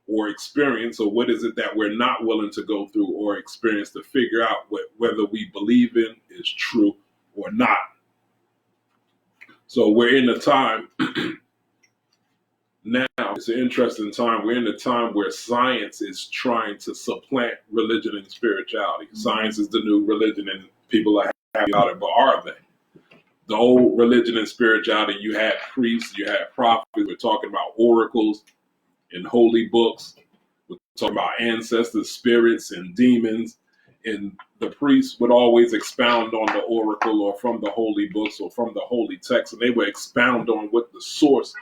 or experience, or what is it that we're not willing to go through or experience to figure out whether we believe in is true or not. So we're in a time now, it's an interesting time. We're in a time where science is trying to supplant religion and spirituality. Mm-hmm. Science is the new religion and people are happy about it, but are they? The old religion and spirituality, you had priests, you had prophets. We're talking about oracles and holy books. We're talking about ancestors, spirits, and demons. And the priests would always expound on the oracle or from the holy books or from the holy text, and they would expound on what the source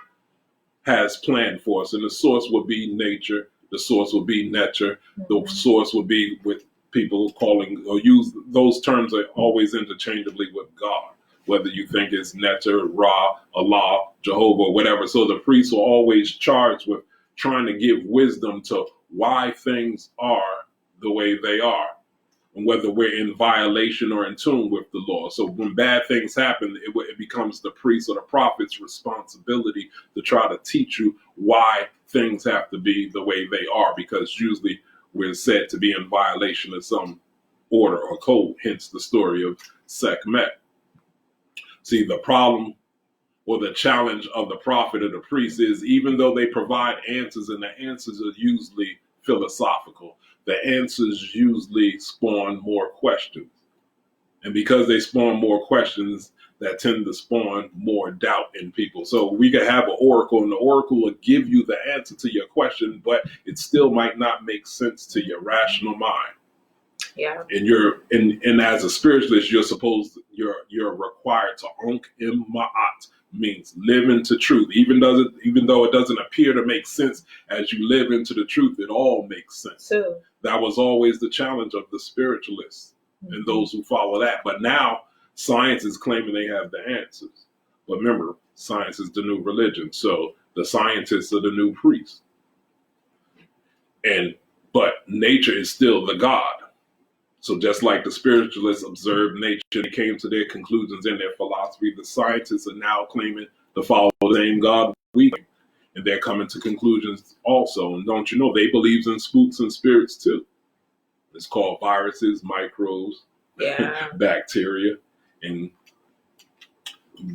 has planned for us. And the source would be nature. The source would be nature. The source would be with people calling or use those terms are always interchangeably with God, whether you think it's Neter, Ra, Allah, Jehovah, whatever. So the priests are always charged with trying to give wisdom to why things are the way they are, and whether we're in violation or in tune with the law. So when bad things happen, it becomes the priest or the prophet's responsibility to try to teach you why things have to be the way they are, because usually we're said to be in violation of some order or code, hence the story of Sekhmet. See, the problem or the challenge of the prophet or the priest is, even though they provide answers, and the answers are usually philosophical, the answers usually spawn more questions. And because they spawn more questions, that tend to spawn more doubt in people. So we could have an oracle, and the oracle will give you the answer to your question, but it still might not make sense to your rational mind. Yeah. And as a spiritualist, you're required to Maat, means live into truth. Even though it doesn't appear to make sense, as you live into the truth, it all makes sense. So that was always the challenge of the spiritualists and those who follow that. But now science is claiming they have the answers. But remember, science is the new religion. So the scientists are the new priests. But nature is still the God. So just like the spiritualists observed nature and came to their conclusions in their philosophy, the scientists are now claiming to follow the same God we claim. And they're coming to conclusions also. And don't you know, they believe in spooks and spirits too. It's called viruses, microbes, bacteria. And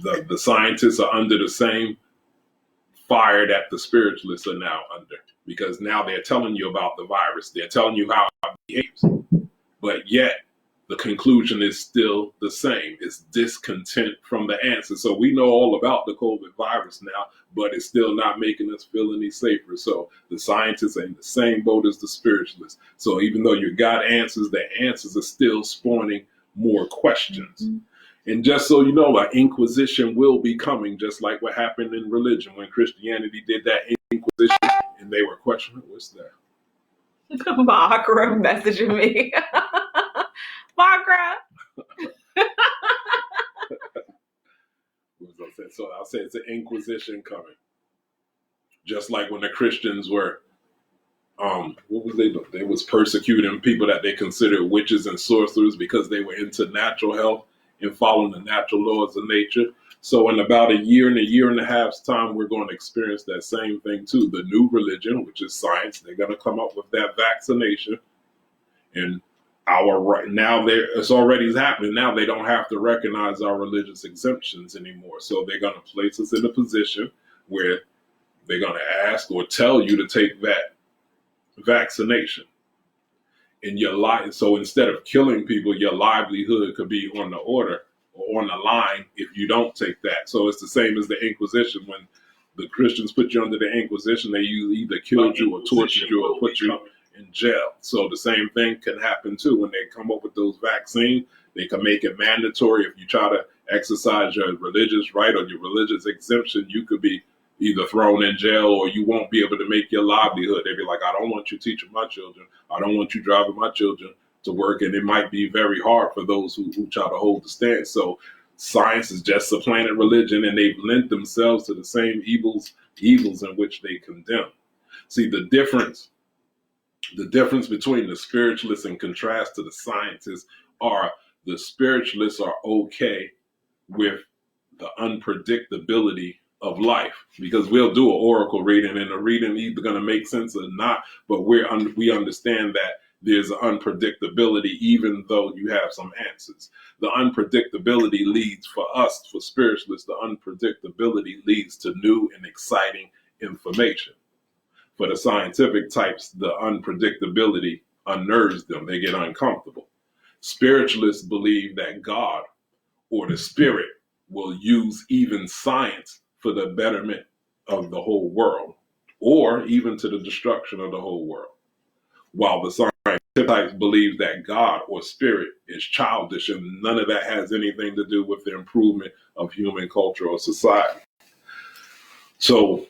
the scientists are under the same fire that the spiritualists are now under. Because now they're telling you about the virus. They're telling you how it behaves. But yet, the conclusion is still the same. It's discontent from the answer. So we know all about the COVID virus now, but it's still not making us feel any safer. So the scientists are in the same boat as the spiritualists. So even though you got answers, the answers are still spawning more questions. Mm-hmm. And just so you know, an inquisition will be coming, just like what happened in religion when Christianity did that inquisition and they were questioning, what's that? Mahakra messaging me. Mahakra. So I'll say it's an inquisition coming. Just like when the Christians were, what was they doing? They was persecuting people that they considered witches and sorcerers because they were into natural health and following the natural laws of nature. So in about a year and a half's time, we're going to experience that same thing too. The new religion, which is science, they're going to come up with that vaccination. And it's already happening. Now they don't have to recognize our religious exemptions anymore. So they're going to place us in a position where they're going to ask or tell you to take that vaccination. And so instead of killing people, your livelihood could be on the order or on the line if you don't take that. So it's the same as the Inquisition. When the Christians put you under the Inquisition, they either killed you or tortured you or put you in jail. So the same thing can happen too. When they come up with those vaccines, they can make it mandatory. If you try to exercise your religious right or your religious exemption, you could be either thrown in jail or you won't be able to make your livelihood. They'd be like, I don't want you teaching my children. I don't want you driving my children to work. And it might be very hard for those who try to hold the stance. So science is just supplanted religion, and they've lent themselves to the same evils in which they condemn. See, the difference between the spiritualists in contrast to the scientists are the spiritualists are okay with the unpredictability of life, because we'll do an oracle reading and the reading either going to make sense or not, but we understand that there's an unpredictability even though you have some answers. The unpredictability leads for us, for spiritualists, the unpredictability leads to new and exciting information. For the scientific types, the unpredictability unnerves them. They get uncomfortable. Spiritualists believe that God or the spirit will use even science for the betterment of the whole world, or even to the destruction of the whole world. While the scientific types believe that God or spirit is childish and none of that has anything to do with the improvement of human culture or society. So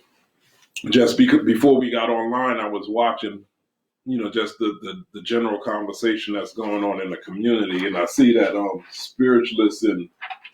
just before we got online, I was watching, just the general conversation that's going on in the community. And I see that spiritualists and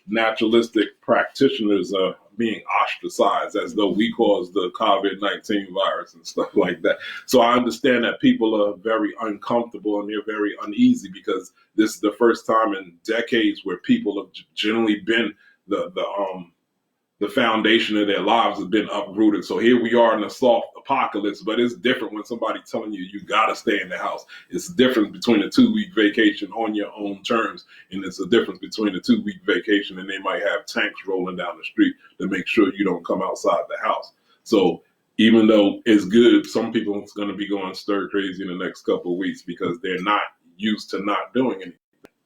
naturalistic practitioners are being ostracized as though we caused the COVID-19 virus and stuff like that. So I understand that people are very uncomfortable and they're very uneasy because this is the first time in decades where people have generally been the foundation of their lives has been uprooted. So here we are in a soft apocalypse, but it's different when somebody's telling you got to stay in the house. It's the difference between a 2-week vacation on your own terms, and it's the difference between a 2-week vacation and they might have tanks rolling down the street to make sure you don't come outside the house. So even though it's good, some people are going to be going stir crazy in the next couple of weeks because they're not used to not doing anything.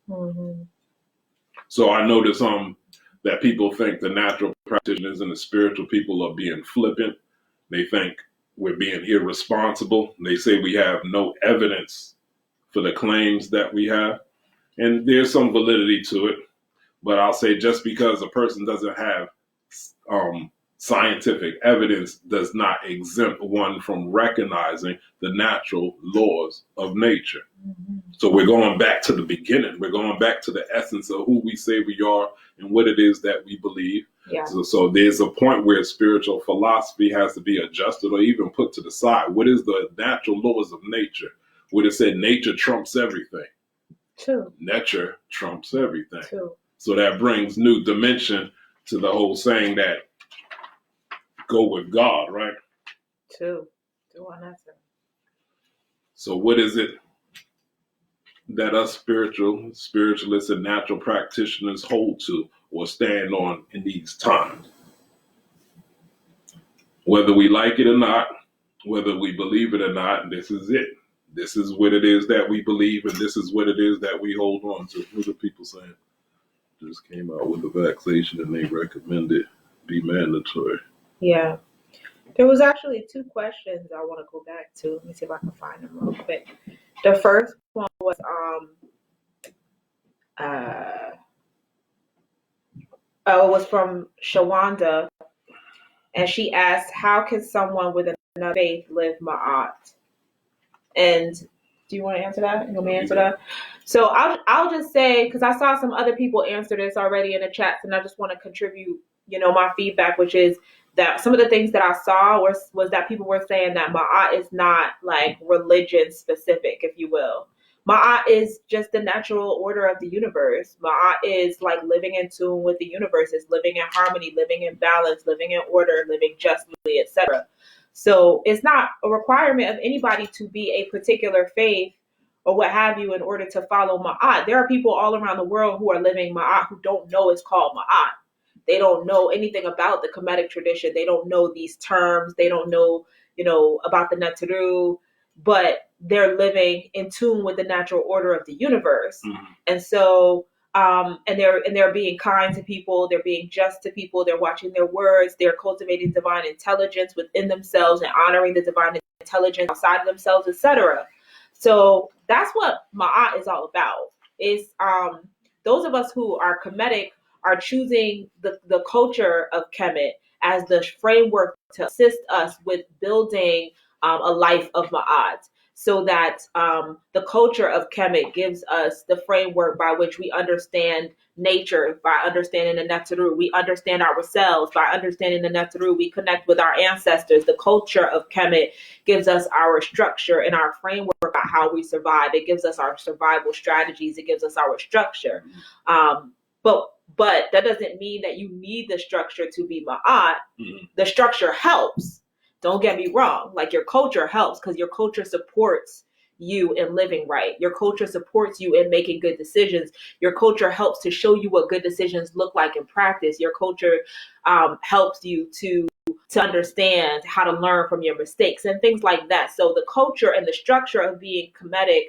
Mm-hmm. So I notice that people think the natural practitioners and the spiritual people are being flippant. They think we're being irresponsible. They say we have no evidence for the claims that we have. And there's some validity to it. But I'll say just because a person doesn't have scientific evidence does not exempt one from recognizing the natural laws of nature. Mm-hmm. So we're going back to the beginning. We're going back to the essence of who we say we are and what it is that we believe. Yeah. So there's a point where spiritual philosophy has to be adjusted or even put to the side. What is the natural laws of nature? Would it say nature trumps everything? True. Nature trumps everything. True. So that brings new dimension to the whole saying that go with God, right? True. So what is it that us spiritualists and natural practitioners hold to or stand on in these times? Whether we like it or not, whether we believe it or not, this is it. This is what it is that we believe, and this is what it is that we hold on to. What are people saying? Just came out with the vaccination and they recommend it be mandatory. Yeah. There was actually two questions I want to go back to. Let me see if I can find them real quick. The first one was it was from Shawanda, and she asked, how can someone with another faith live Ma'at? And do you want to answer that? You want me to answer that? So I'll just say, because I saw some other people answer this already in the chats, and I just want to contribute, my feedback, which is that some of the things that I saw was that people were saying that Ma'at is not like religion specific, if you will. Ma'at is just the natural order of the universe. Ma'at is like living in tune with the universe. It's living in harmony, living in balance, living in order, living justly, etc. So it's not a requirement of anybody to be a particular faith or what have you in order to follow Ma'at. There are people all around the world who are living Ma'at who don't know it's called Ma'at. They don't know anything about the Kemetic tradition. They don't know these terms. They don't know, about the Neteru, but they're living in tune with the natural order of the universe. Mm-hmm. And so, and they're being kind to people. They're being just to people. They're watching their words. They're cultivating divine intelligence within themselves and honoring the divine intelligence outside of themselves, etc. So that's what Ma'at is all about. Is those of us who are Kemetic are choosing the culture of Kemet as the framework to assist us with building a life of Ma'at, so that the culture of Kemet gives us the framework by which we understand nature, by understanding the Neteru. We understand ourselves. By understanding the Neteru, we connect with our ancestors. The culture of Kemet gives us our structure and our framework about how we survive. It gives us our survival strategies. It gives us our structure. But that doesn't mean that you need the structure to be Ma'at. Mm-hmm. The structure helps. Don't get me wrong. Like, your culture helps because your culture supports you in living right. Your culture supports you in making good decisions. Your culture helps to show you what good decisions look like in practice. Your culture helps you to understand how to learn from your mistakes and things like that. So the culture and the structure of being Kemetic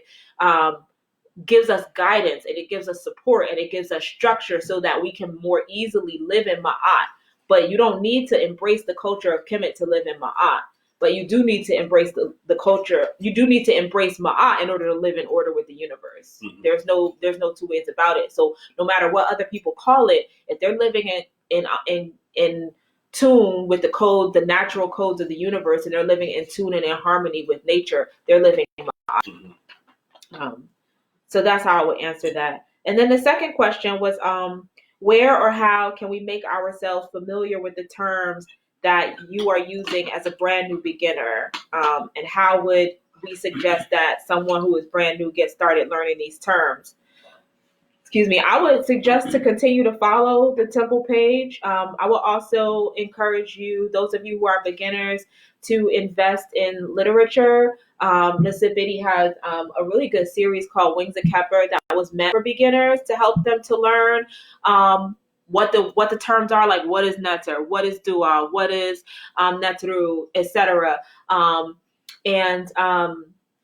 gives us guidance, and it gives us support, and it gives us structure so that we can more easily live in Ma'at. But you don't need to embrace the culture of Kemet to live in Ma'at. But you do need to embrace the culture. You do need to embrace Ma'at in order to live in order with the universe. Mm-hmm. There's no two ways about it. So no matter what other people call it, if they're living in tune with the natural codes of the universe, and they're living in tune and in harmony with nature, they're living in Ma'at. Mm-hmm. So that's how I would answer that. And then the second question was, where or how can we make ourselves familiar with the terms that you are using as a brand new beginner? And how would we suggest that someone who is brand new get started learning these terms? I would suggest to continue to follow the temple page. I will also encourage you, those of you who are beginners, to invest in literature. Naswt Biti has a really good series called Wings of Kheper that was meant for beginners to help them to learn what the terms are, like what is Neter, what is Dua, what is Neteru, etc. And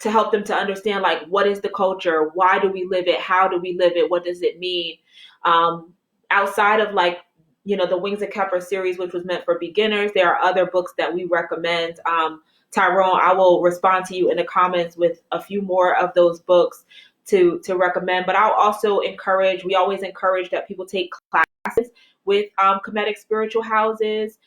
to help them to understand, like, what is the culture? Why do we live it? How do we live it? What does it mean? Outside of like, the Wings of Kheper series, which was meant for beginners, there are other books that we recommend. Tyrone, I will respond to you in the comments with a few more of those books to recommend. But I'll also we always encourage that people take classes with Kemetic spiritual houses.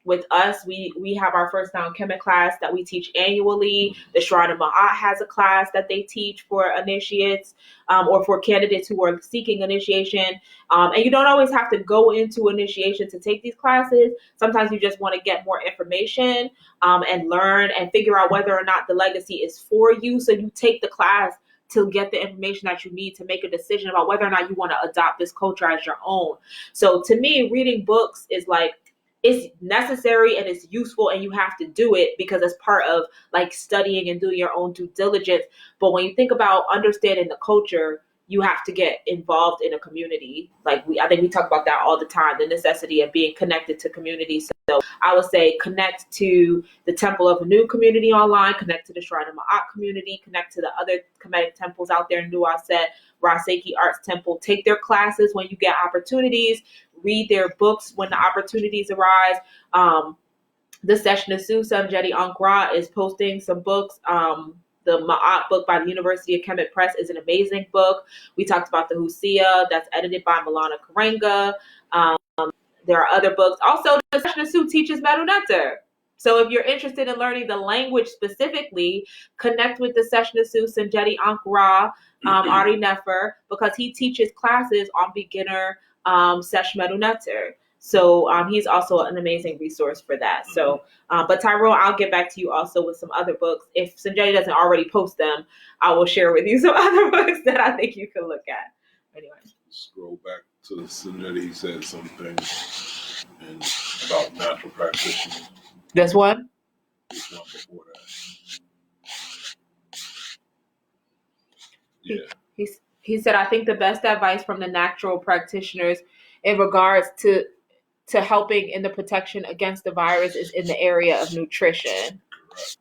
With us, we have our First Down Kemet class that we teach annually. The Shrine of Maat has a class that they teach for initiates or for candidates who are seeking initiation. And you don't always have to go into initiation to take these classes. Sometimes you just want to get more information and learn and figure out whether or not the legacy is for you. So you take the class to get the information that you need to make a decision about whether or not you want to adopt this culture as your own. So to me, reading books is like, it's necessary and it's useful, and you have to do it because it's part of like studying and doing your own due diligence. But when you think about understanding the culture, you have to get involved in a community. Like I think we talk about that all the time, the necessity of being connected to community. So I would say connect to the Temple of a New community online, connect to the Shrine of Ma'at community, connect to the other Kemetic temples out there in Naswt, Raseki Arts Temple. Take their classes when you get opportunities. Read their books when the opportunities arise. The Session of Susa Jedi Ankara is posting some books. The Ma'at book by the University of Kemet Press is an amazing book. We talked about the Husia that's edited by Milana Karenga. There are other books. Also, the Session of Su teaches Medu Neter. So if you're interested in learning the language specifically, connect with the Session of Su Sanjeti Ankara, Ari Nefer, because he teaches classes on beginner Sesh Medu Neter. So he's also an amazing resource for that. So, but Tyrone, I'll get back to you also with some other books. If Sanjeti doesn't already post them, I will share with you some other books that I think you can look at. Anyway. Scroll back to Sanjeti. He said something about natural practitioners. This one? This one before that. Yeah. He said, I think the best advice from the natural practitioners in regards to helping in the protection against the virus is in the area of nutrition. Correct.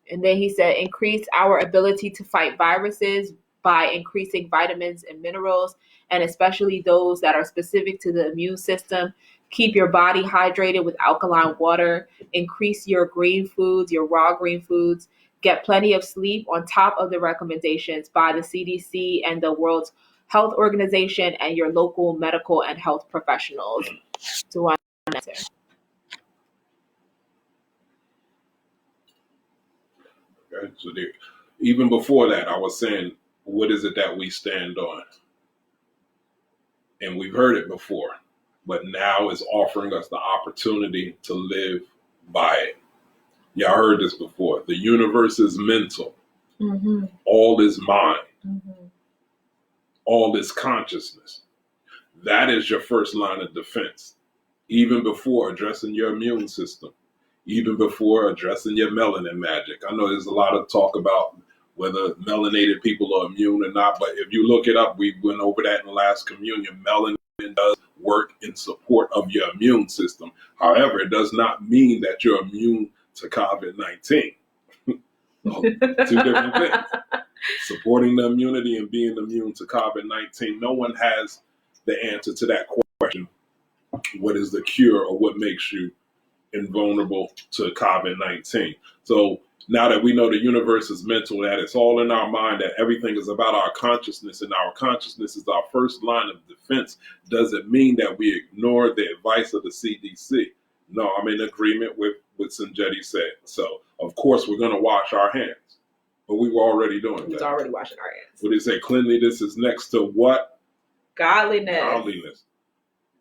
And then he said, increase our ability to fight viruses by increasing vitamins and minerals, and especially those that are specific to the immune system. Keep your body hydrated with alkaline water. Increase your green foods, your raw green foods. Get plenty of sleep on top of the recommendations by the CDC and the World Health Organization and your local medical and health professionals. Do I answer? Okay. So even before that, I was saying, what is it that we stand on? And we've heard it before, but now it's offering us the opportunity to live by it. Yeah, I heard this before. The universe is mental. Mm-hmm. All is mind. Mm-hmm. All is consciousness. That is your first line of defense. Even before addressing your immune system. Even before addressing your melanin magic. I know there's a lot of talk about whether melanated people are immune or not, but if you look it up, we went over that in the last communion. Melanin does work in support of your immune system. However, it does not mean that you're immune to COVID-19. Two different things. Supporting the immunity and being immune to COVID-19. No one has the answer to that question. What is the cure, or what makes you invulnerable to COVID-19? So now that we know the universe is mental, that it's all in our mind, that everything is about our consciousness, and our consciousness is our first line of defense, does it mean that we ignore the advice of the CDC? No, I'm in agreement with what Sanjeti said. So, of course, we're going to wash our hands. But we were already doing that. We was already washing our hands. What they say, cleanliness is next to what? Godliness.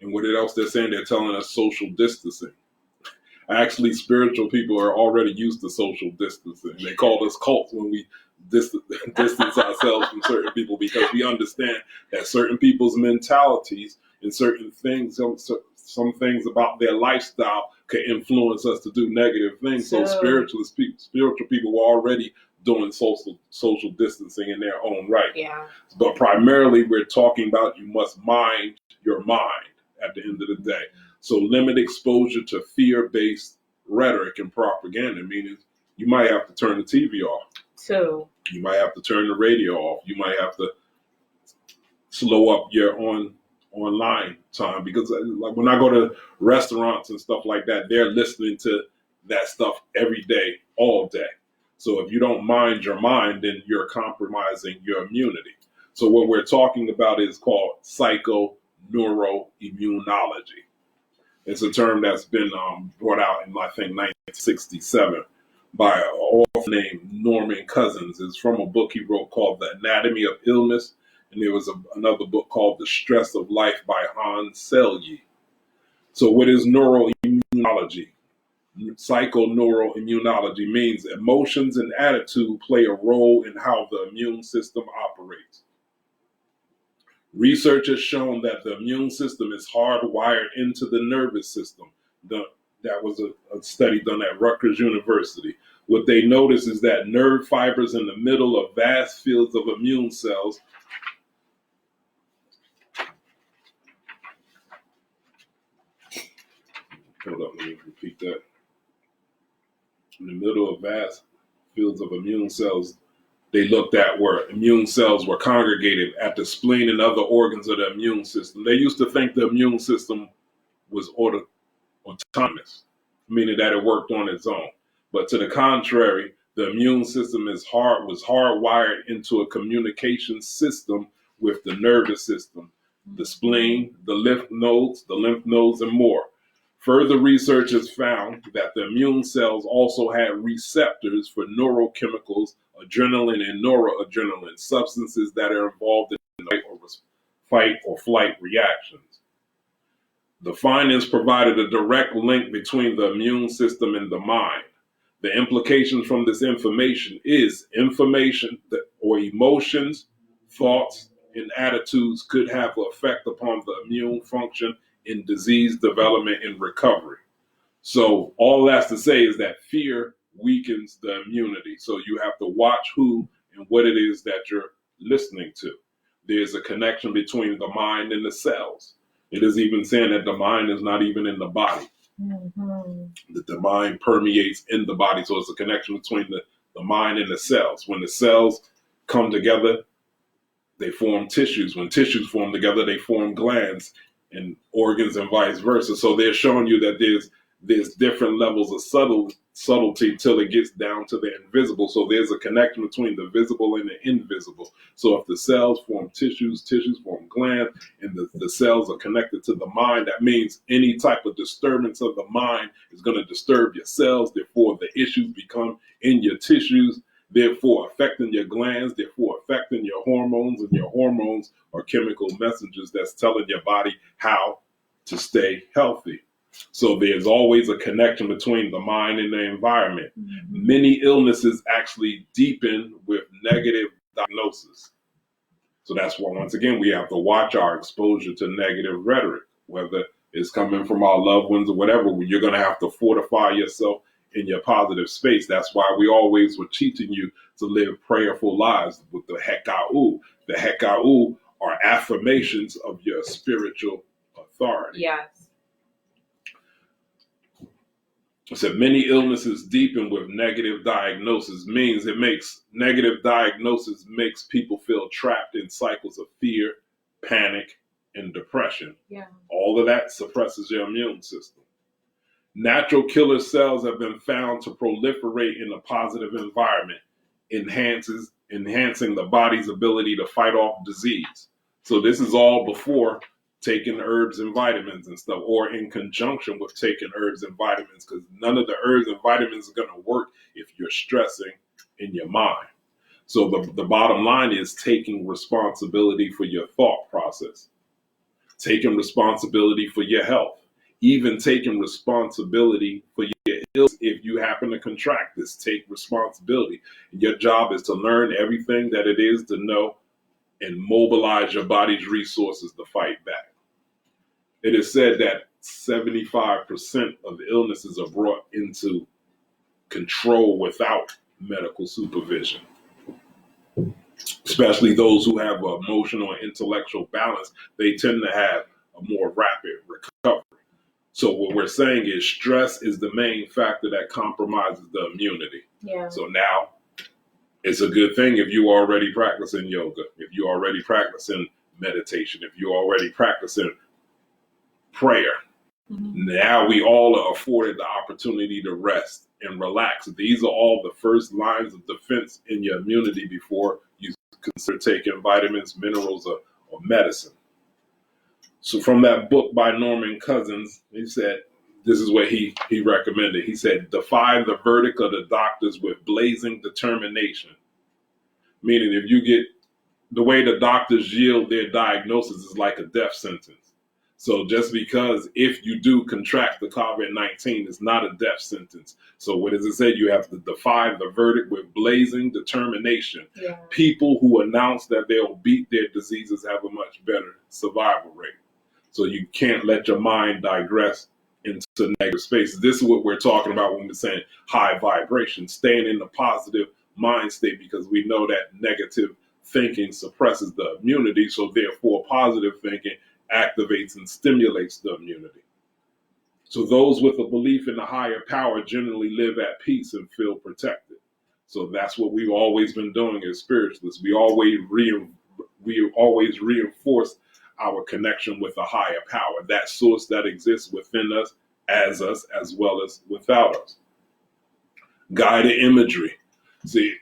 And what else they're saying? They're telling us social distancing. Actually, spiritual people are already used to social distancing. They call us cults when we distance ourselves from certain people, because we understand that certain people's mentalities and certain things, some things about their lifestyle can influence us to do negative things. So spiritual people were already doing social distancing in their own right. Yeah. But primarily, we're talking about you must mind your mind at the end of the day. So limit exposure to fear-based rhetoric and propaganda, meaning you might have to turn the TV off. So you might have to turn the radio off. You might have to slow up your online time, because like when I go to restaurants and stuff like that, they're listening to that stuff every day, all day. So if you don't mind your mind, then you're compromising your immunity. So what we're talking about is called psychoneuroimmunology. It's a term that's been brought out in, I think, 1967 by an author named Norman Cousins. It's from a book he wrote called The Anatomy of Illness. And there was another book called The Stress of Life by Hans Selye. So what is neuroimmunology? Psychoneuroimmunology means emotions and attitude play a role in how the immune system operates. Research has shown that the immune system is hardwired into the nervous system. That was a study done at Rutgers University. What they noticed is that nerve fibers in the middle of vast fields of immune cells hold up, let me repeat that. In the middle of vast fields of immune cells, they looked at where immune cells were congregated at the spleen and other organs of the immune system. They used to think the immune system was autonomous, meaning that it worked on its own. But to the contrary, the immune system was hardwired into a communication system with the nervous system, the spleen, the lymph nodes, and more. Further research has found that the immune cells also had receptors for neurochemicals, adrenaline and noradrenaline, substances that are involved in fight or flight reactions. The findings provided a direct link between the immune system and the mind. The implications from this information that or emotions, thoughts, and attitudes could have an effect upon the immune function in disease development and recovery. So all that's to say is that fear weakens the immunity. So you have to watch who and what it is that you're listening to. There's a connection between the mind and the cells. It is even saying that the mind is not even in the body. Mm-hmm. That the mind permeates in the body. So it's a connection between the mind and the cells. When the cells come together, they form tissues. When tissues form together, they form glands and organs and vice versa. So they're showing you that there's different levels of subtlety till it gets down to the invisible. So there's a connection between the visible and the invisible. So if the cells form tissues form glands, and the cells are connected to the mind, that means any type of disturbance of the mind is going to disturb your cells. Therefore, the issues become in your tissues, therefore affecting your glands, therefore affecting your hormones, and your hormones are chemical messengers that's telling your body how to stay healthy. So there's always a connection between the mind and the environment. Mm-hmm. Many illnesses actually deepen with negative diagnosis. So that's why, once again, we have to watch our exposure to negative rhetoric, whether it's coming from our loved ones or whatever. You're going to have to fortify yourself in your positive space. That's why we always were teaching you to live prayerful lives with the hekau. The hekau are affirmations of your spiritual authority. Yes. So many illnesses deepen with negative diagnosis. Negative diagnosis makes people feel trapped in cycles of fear, panic, and depression. Yeah. All of that suppresses your immune system. Natural killer cells have been found to proliferate in a positive environment, enhancing the body's ability to fight off disease. So this is all before taking herbs and vitamins and stuff, or in conjunction with taking herbs and vitamins, because none of the herbs and vitamins are going to work if you're stressing in your mind. So the bottom line is taking responsibility for your thought process, taking responsibility for your health, even taking responsibility for your illness. If you happen to contract this, take responsibility. Your job is to learn everything that it is to know and mobilize your body's resources to fight back. It is said that 75% of illnesses are brought into control without medical supervision. Especially those who have emotional and intellectual balance, they tend to have a more rapid recovery. So what we're saying is stress is the main factor that compromises the immunity. Yeah. So now it's a good thing if you're already practicing yoga, if you're already practicing meditation, if you're already practicing prayer, Mm-hmm. now we all are afforded the opportunity to rest and relax. These are all the first lines of defense in your immunity before you consider taking vitamins, minerals, or medicine. So from that book by Norman Cousins, he said, this is what he recommended. He said, defy the verdict of the doctors with blazing determination. Meaning if you get, the way the doctors yield their diagnosis is like a death sentence. So just because if you do contract the COVID-19, it's not a death sentence. So what does it say? You have to defy the verdict with blazing determination. Yeah. People who announce that they'll beat their diseases have a much better survival rate. So you can't let your mind digress into negative spaces. This is what we're talking about when we're saying high vibration, staying in the positive mind state, because we know that negative thinking suppresses the immunity. So therefore, positive thinking activates and stimulates the immunity. So those with a belief in the higher power generally live at peace and feel protected. So that's what we've always been doing as spiritualists. We always reinforce our connection with a higher power, that source that exists within us, as well as without us. Guided imagery. See,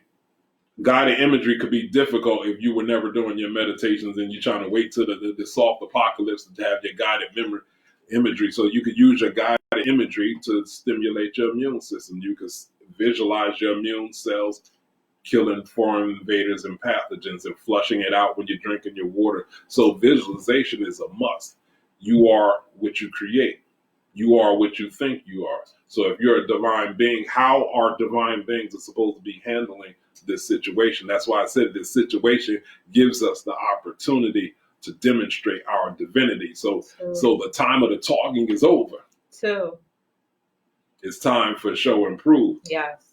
guided imagery could be difficult if you were never doing your meditations and you're trying to wait till the soft apocalypse to have your guided imagery. So you could use your guided imagery to stimulate your immune system. You could visualize your immune cells killing foreign invaders and pathogens and flushing it out when you're drinking your water. So visualization is a must. You are what you create. You are what you think you are. So if you're a divine being, how are divine beings are supposed to be handling this situation? That's why I said this situation gives us the opportunity to demonstrate our divinity. So the time of the talking is over. So it's time for show and prove. Yes.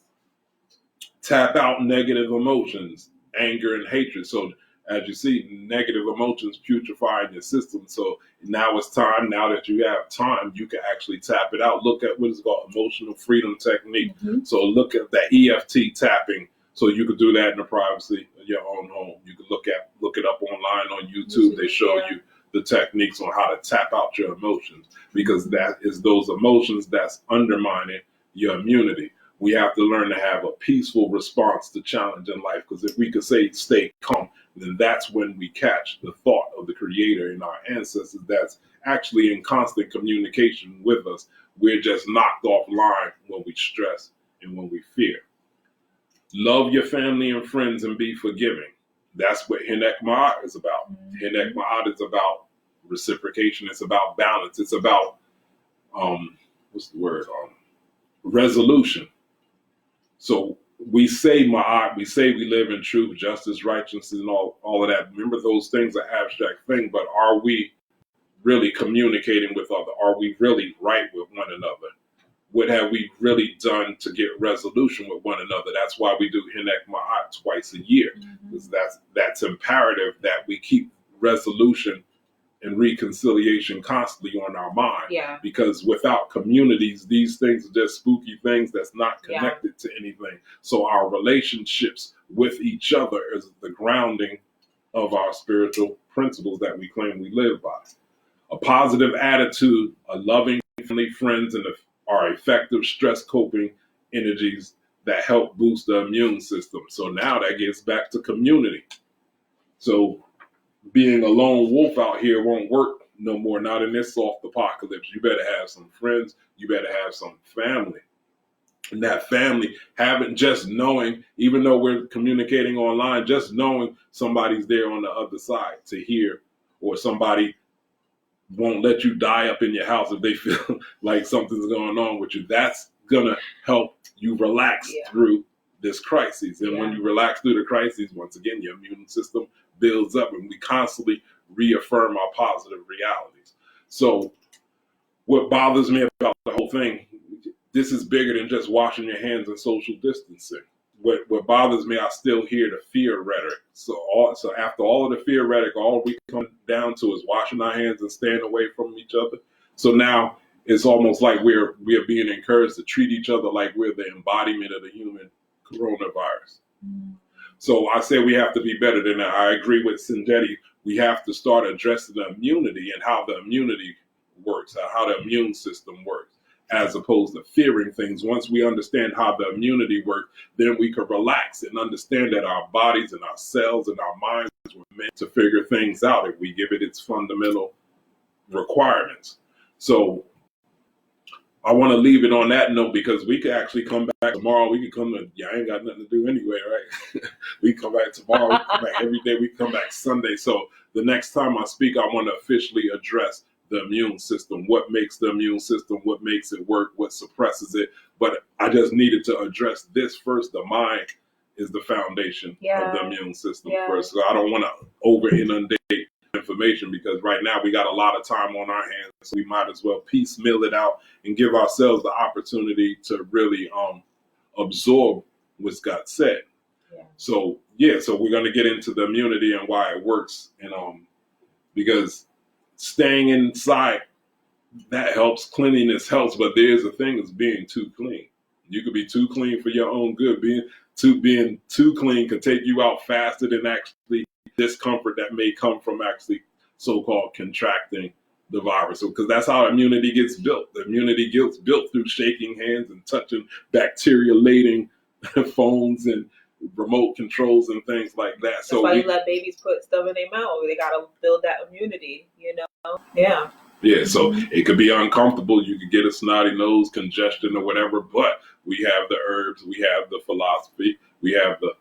Tap out negative emotions, anger and hatred. So as you see, negative emotions putrefy in your system. So now it's time, now that you have time, you can actually tap it out. Look at what is called emotional freedom technique. Mm-hmm. So look at that EFT tapping. So you could do that in the privacy of your own home. You can look it up online on YouTube. They show you the techniques on how to tap out your emotions, because that is those emotions that's undermining your immunity. We have to learn to have a peaceful response to challenge in life, because if we could say stay calm, then that's when we catch the thought of the Creator in our ancestors that's actually in constant communication with us. We're just knocked offline when we stress and when we fear. Love your family and friends and be forgiving. That's what Hmt NTR is about. Mm-hmm. Hmt NTR is about reciprocation. It's about balance. It's about, resolution. So we say Maat, we say we live in truth, justice, righteousness, and all of that. Remember, those things are abstract things, but are we really communicating with others? Are we really right with one another? What have we really done to get resolution with one another? That's why we do Hmt NTR twice a year, because that's imperative that we keep resolution and reconciliation constantly on our mind. Yeah. Because without communities, these things are just spooky things that's not connected to anything. So our relationships with each other is the grounding of our spiritual principles that we claim we live by. A positive attitude, a loving family, friends, and are effective stress coping energies that help boost the immune system. So now that gets back to community. So being a lone wolf out here won't work no more, not in this soft apocalypse. You better have some friends. You better have some family. And that family, having just knowing, even though we're communicating online, just knowing somebody's there on the other side to hear, or somebody won't let you die up in your house if they feel like something's going on with you. That's going to help you relax through this crisis. And when you relax through the crisis, once again, your immune system builds up, and we constantly reaffirm our positive realities. So what bothers me about the whole thing, this is bigger than just washing your hands and social distancing. What bothers me, I still hear the fear rhetoric. So after all of the fear rhetoric, all we come down to is washing our hands and staying away from each other. So now it's almost like we are being encouraged to treat each other like we're the embodiment of the human coronavirus. So I say we have to be better than that. I agree with Sanjetti. we have to start addressing the immunity and how the immunity works, how the immune system works, as opposed to fearing things. Once we understand how the immunity works, then we can relax and understand that our bodies and our cells and our minds were meant to figure things out if we give it its fundamental requirements. So I want to leave it on that note, because we could actually come back tomorrow. We could come to, I ain't got nothing to do anyway, right? We come back tomorrow. We come back every day. We come back Sunday. So the next time I speak, I want to officially address the immune system. What makes the immune system? What makes it work? What suppresses it? But I just needed to address this first. The mind is the foundation of the immune system first. So I don't want to over inundate information, because right now we got a lot of time on our hands, so we might as well piecemeal it out and give ourselves the opportunity to really absorb what's got said. So we're going to get into the immunity and why it works, and because staying inside, that helps. Cleanliness helps, but there's a thing as being too clean. You could be too clean for your own good. Being too clean could take you out faster than actually discomfort that may come from actually so-called contracting the virus. Because that's how immunity gets built. The immunity gets built through shaking hands and touching bacteria-laden phones and remote controls and things like that. That's why you let babies put stuff in their mouth. They got to build that immunity, Yeah. Yeah, so it could be uncomfortable. You could get a snotty nose, congestion, or whatever, but we have the herbs, we have the philosophy, we have the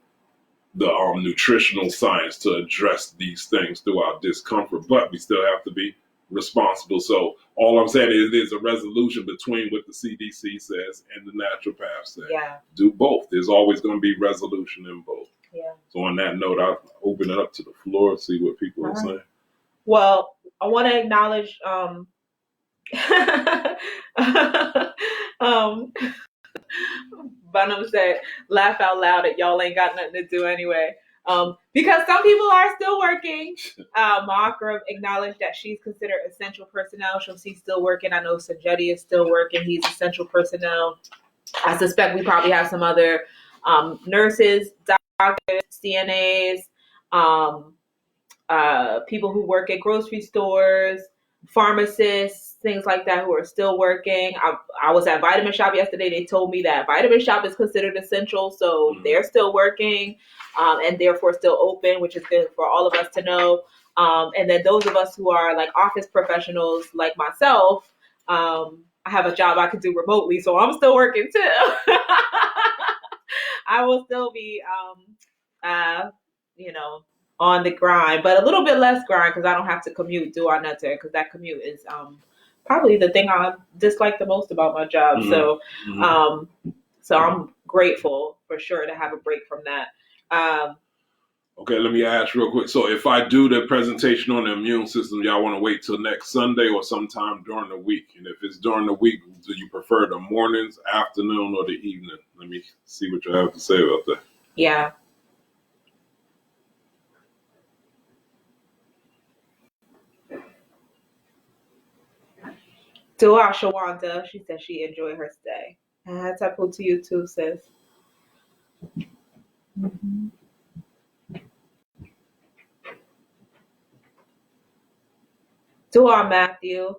nutritional science to address these things through our discomfort, but we still have to be responsible. So all I'm saying is there's a resolution between what the CDC says and the naturopath says. Yeah. Do both. There's always going to be resolution in both. Yeah. So on that note, I'll open it up to the floor and see what people are saying. Well, I want to acknowledge Bunham said, laugh out loud at y'all ain't got nothing to do anyway. Because some people are still working. Makra acknowledged that she's considered essential personnel. She's still working. I know Sajedi is still working. He's essential personnel. I suspect we probably have some other nurses, doctors, CNAs, people who work at grocery stores, pharmacists, things like that, who are still working. I was at Vitamin Shop yesterday. They told me that Vitamin Shop is considered essential, so they're still working and therefore still open, which is good for all of us to know. And then those of us who are like office professionals like myself, I have a job I can do remotely, so I'm still working too. I will still be, on the grind, but a little bit less grind because I don't have to commute, do our nutter, because that commute is probably the thing I dislike the most about my job. Mm-hmm. So I'm grateful for sure to have a break from that. Okay, let me ask real quick. So if I do the presentation on the immune system, y'all want to wait till next Sunday or sometime during the week? And if it's during the week, do you prefer the mornings, afternoon, or the evening? Let me see what you have to say about that. Yeah. Dua Shawanda, she said she enjoyed her stay. Tapu to you too, sis. Mm-hmm. Dua Matthew.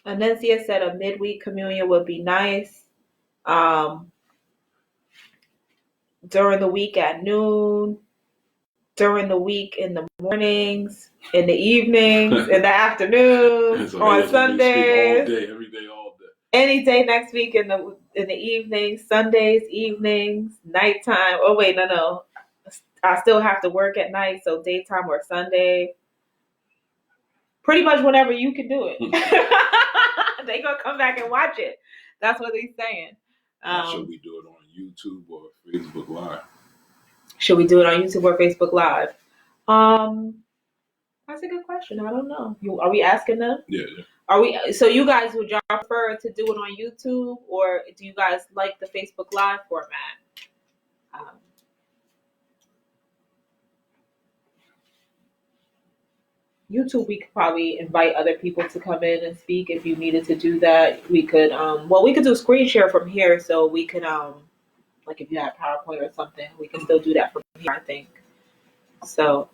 Anencia said a midweek communion would be nice. During the week at noon, during the week in the mornings, in the evenings, in the afternoons, so on Sundays, all day, every day, all day. Any day next week in the evenings, Sundays, evenings, nighttime. Oh wait, no. I still have to work at night, so daytime or Sunday. Pretty much whenever you can do it. They gonna come back and watch it. That's what he's saying. Should we do it on YouTube or Facebook Live? Should we do it on YouTube or Facebook Live? That's a good question. I don't know. Are we asking them? Yeah. Are we? So you guys, would y'all prefer to do it on YouTube, or do you guys like the Facebook Live format? YouTube, we could probably invite other people to come in and speak if you needed to do that. We could, we could do screen share from here, so we could, like if you had PowerPoint or something, we can still do that from here, I think. So,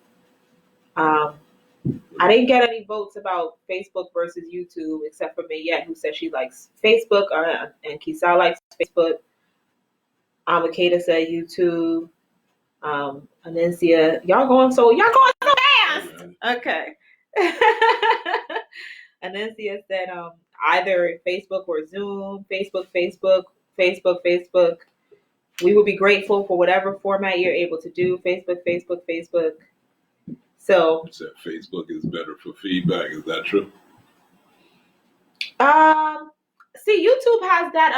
I didn't get any votes about Facebook versus YouTube except for Mayette, who said she likes Facebook, and Kisa likes Facebook. Makeda said YouTube. Anencia, y'all going so fast. Okay. Anencia said either Facebook or Zoom, Facebook. We will be grateful for whatever format you're able to do. Facebook. So you said Facebook is better for feedback. Is that true? See, YouTube has that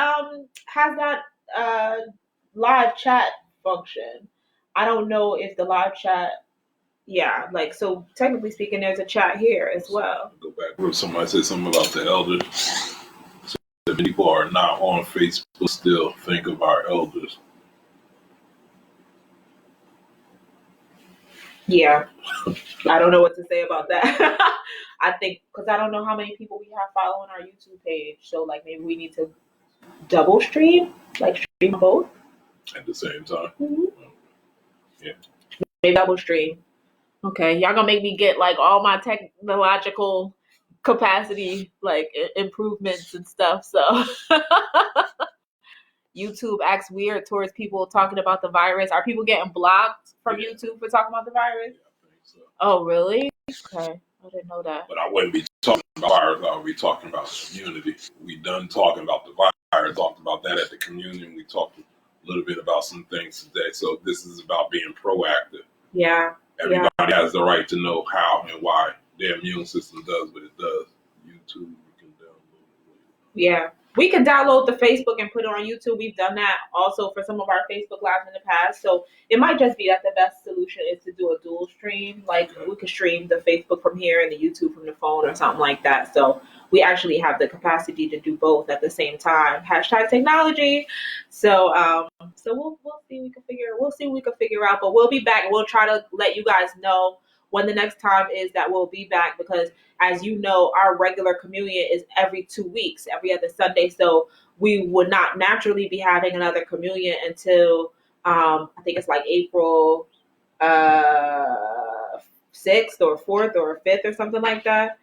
live chat function. I don't know if the live chat, yeah, like, so technically speaking, there's a chat here as well. Go back where somebody said something about the elders. So the people are not on Facebook still think of our elders. Yeah, I don't know what to say about that. I think because I don't know how many people we have following our YouTube page, so like maybe we need to double stream, like stream both at the same time. Mm-hmm. Yeah, maybe double stream. Okay, y'all gonna make me get like all my technological capacity like improvements and stuff. So YouTube acts weird towards people talking about the virus. Are people getting blocked from YouTube for talking about the virus? Yeah, I think so. Oh, really? Okay, I didn't know that. But I wouldn't be talking about virus. I would be talking about the community. We done talking about the virus. Talked about that at the communion. We talked a little bit about some things today. So this is about being proactive. Yeah. Everybody has the right to know how and why their immune system does what it does. YouTube, you can download it. Yeah. We can download the Facebook and put it on YouTube. We've done that also for some of our Facebook lives in the past. So it might just be that the best solution is to do a dual stream. Like we could stream the Facebook from here and the YouTube from the phone or something like that. So we actually have the capacity to do both at the same time. Hashtag technology. So we'll see. We'll see what we can figure out. But we'll be back. We'll try to let you guys know when the next time is that we'll be back, because as you know, our regular communion is every 2 weeks, every other Sunday. So we would not naturally be having another communion until I think it's like April 6th or 4th or 5th or something like that.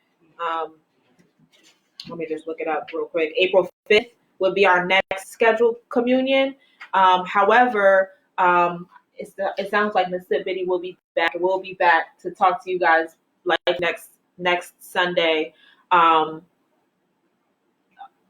Let me just look it up real quick. April 5th would be our next scheduled communion. However, it sounds like Naswt Biti will be back. We'll be back to talk to you guys like next Sunday.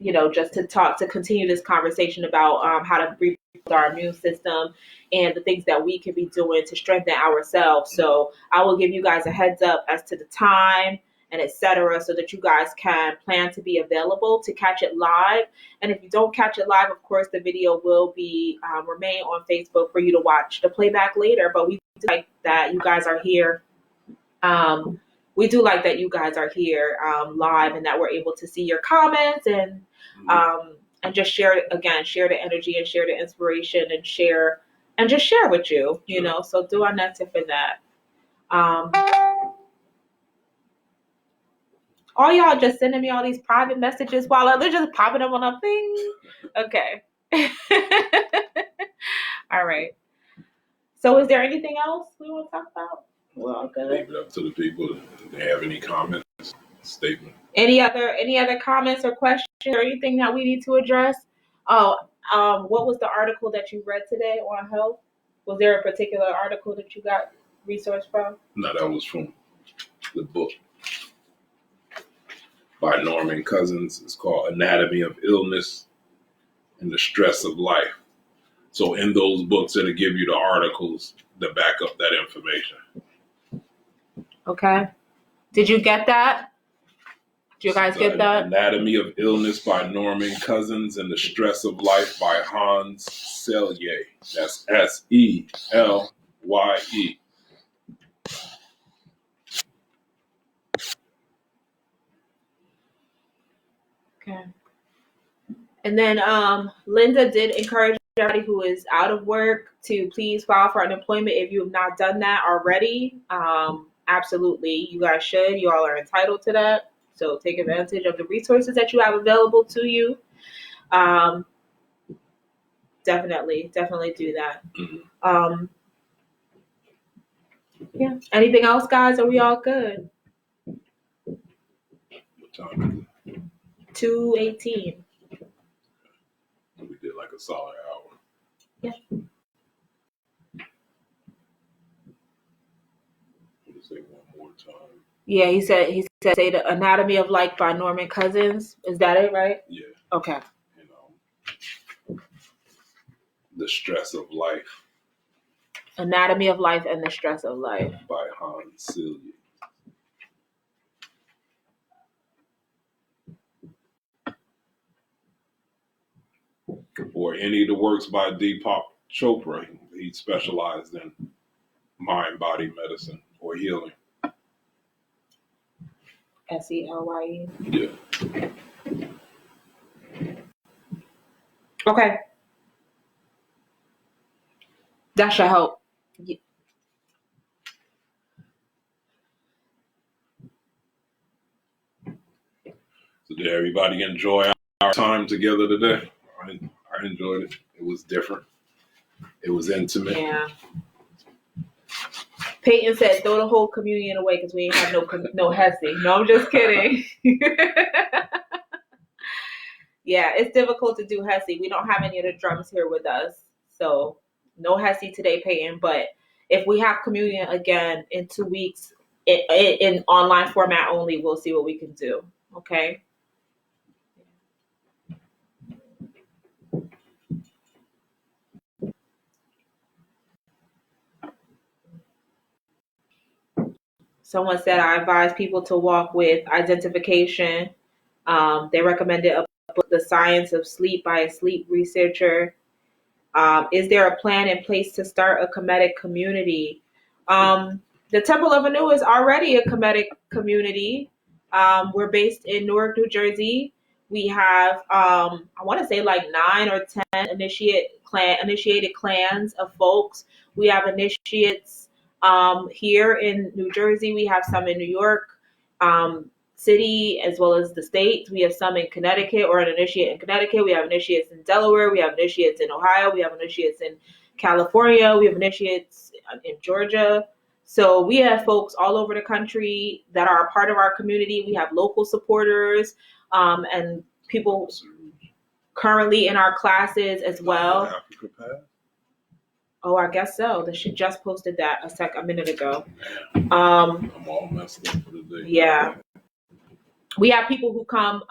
Just to continue this conversation about how to rebuild our immune system and the things that we can be doing to strengthen ourselves. So I will give you guys a heads up as to the time and etc., so that you guys can plan to be available to catch it live. And if you don't catch it live, of course, the video will be remain on Facebook for you to watch the playback later. But we do like that you guys are here. We do like that you guys are here live, and that we're able to see your comments and just share the energy and share the inspiration and just share with you, you know. So do our next for that. All y'all just sending me all these private messages while they're just popping up on a thing. Okay. All right. So is there anything else we want to talk about? We're all good. Leave it up to the people if they have any comments, statement. Any other comments or questions or anything that we need to address? What was the article that you read today on health? Was there a particular article that you got resource from? No, that was from the book by Norman Cousins. It's called Anatomy of Illness and the Stress of Life. So in those books, it'll give you the articles that back up that information. Okay. Did you get that? Did you guys get that? Anatomy of Illness by Norman Cousins and the Stress of Life by Hans Selye. That's Selye. Okay. And then Linda did encourage everybody who is out of work to please file for unemployment if you have not done that already. absolutely, you guys should. You all are entitled to that. So take advantage of the resources that you have available to you. Definitely do that. Mhm. Yeah. Anything else, guys? Are we all good? What time is it? 2:18. We did like a solid hour. Yeah. Let's say one more time. Yeah, he said say The Anatomy of Life by Norman Cousins. Is that it, right? Yeah. Okay. You know, The Stress of Life Anatomy of Life and the Stress of Life by Hmt. Or any of the works by Deepak Chopra. He specialized in mind-body medicine or healing. SELYE. Yeah. Okay. That should help. So did everybody enjoy our time together today? I enjoyed it. It was different. It was intimate. Yeah. Peyton said, "Throw the whole communion away because we ain't have no Hesse." No, I'm just kidding. Yeah, it's difficult to do Hesse. We don't have any of the drums here with us, so no Hesse today, Peyton. But if we have communion again in 2 weeks, in online format only, we'll see what we can do. Okay. Someone said I advise people to walk with identification. They recommended a book, The Science of Sleep by a sleep researcher. Is there a plan in place to start a Kemetic community? The Temple of Anu is already a Kemetic community. We're based in Newark, New Jersey. We have, I want to say like 9 or 10 initiated clans of folks. We have initiates here in New Jersey. We have some in New York City as well as the states. We have some in Connecticut, or an initiate in Connecticut. We have initiates in Delaware. We have initiates in Ohio. We have initiates in California. We have initiates in Georgia. So we have folks all over the country that are a part of our community. We have local supporters and people currently in our classes as well. Africa Pass? Oh, I guess so. She just posted that a minute ago. I'm all messed up for the day. Yeah. We have people who come.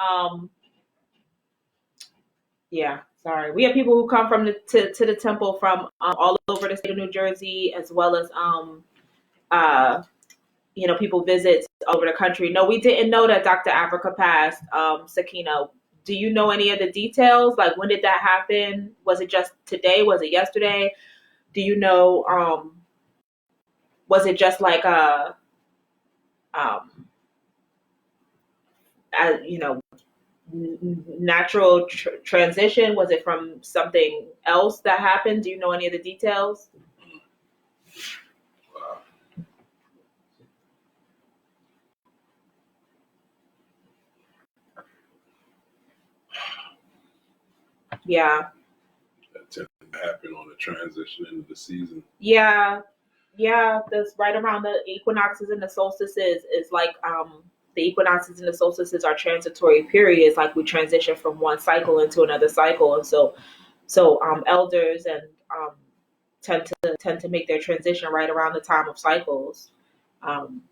We have people who come from to the temple from all over the state of New Jersey, as well as people visit over the country. No, we didn't know that Dr. Africa passed. Sakina, do you know any of the details? Like, when did that happen? Was it just today? Was it yesterday? Do you know? Was it just like natural transition? Was it from something else that happened? Do you know any of the details? Yeah. That tends to happen on the transition into the season. Yeah. That's right around the equinoxes and the solstices is like the equinoxes and the solstices are transitory periods, like we transition from one cycle into another cycle. And so elders and tend to make their transition right around the time of cycles. And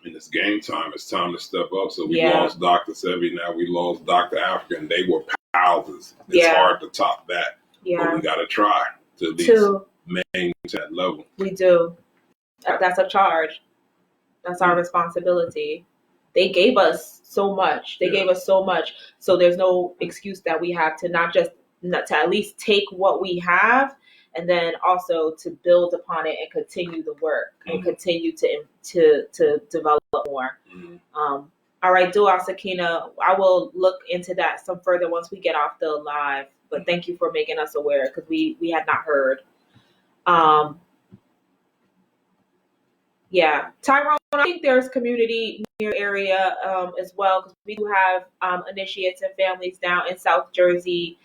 it's game time. It's time to step up. So we lost Dr. Sebi. Now we lost Dr. Africa, and they were pals. It's hard to top that. Yeah. But we got to try to at least maintain that level. We do. That's a charge. That's our responsibility. They gave us so much. They gave us so much. So there's no excuse that we have to not to at least take what we have, and then also to build upon it and continue the work and continue to develop more. All right, Dua Sakina, I will look into that some further once we get off the live. But thank you for making us aware, because we had not heard. Yeah, Tyrone, I think there's community near your area as well, because we do have initiates and families down in South Jersey,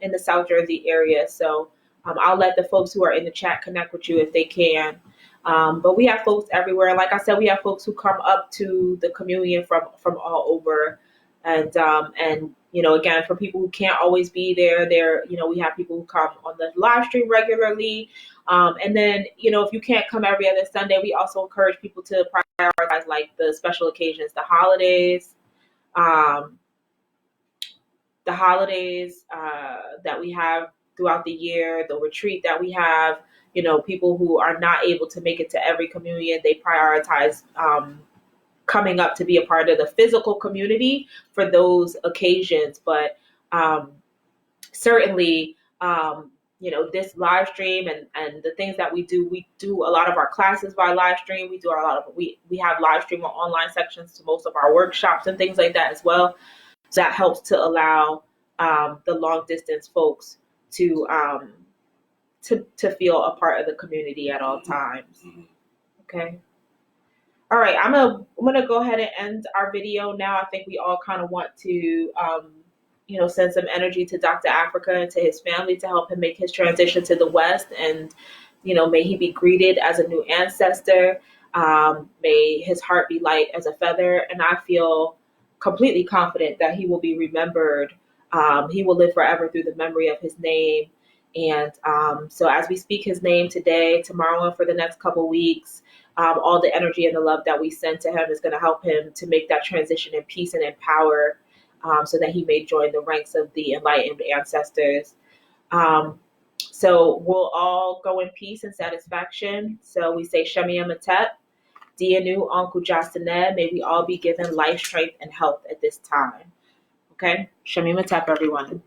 in the South Jersey area. So I'll let the folks who are in the chat connect with you if they can. But we have folks everywhere. Like I said, we have folks who come up to the communion from all over, and again, for people who can't always be there, we have people who come on the live stream regularly. And then, if you can't come every other Sunday, we also encourage people to prioritize like the special occasions, um, that we have throughout the year, the retreat that we have. People who are not able to make it to every communion, they prioritize coming up to be a part of the physical community for those occasions. But certainly, this live stream and the things that we do a lot of our classes by live stream. We have live stream or online sections to most of our workshops and things like that as well. So that helps to allow the long distance folks to feel a part of the community at all times. Okay. All right, I'm gonna go ahead and end our video now. I think we all kind of want to send some energy to Dr. Africa and to his family to help him make his transition to the West, and may he be greeted as a new ancestor. May his heart be light as a feather, and I feel completely confident that he will be remembered. He will live forever through the memory of his name. And so as we speak his name today, tomorrow, and for the next couple weeks, all the energy and the love that we send to him is going to help him to make that transition in peace and in power, so that he may join the ranks of the enlightened ancestors. So we'll all go in peace and satisfaction. So we say Shemi Amatep, Dianu Anku Jastaneh. May we all be given life, strength, and health at this time. Okay? Shemi Amatep, everyone.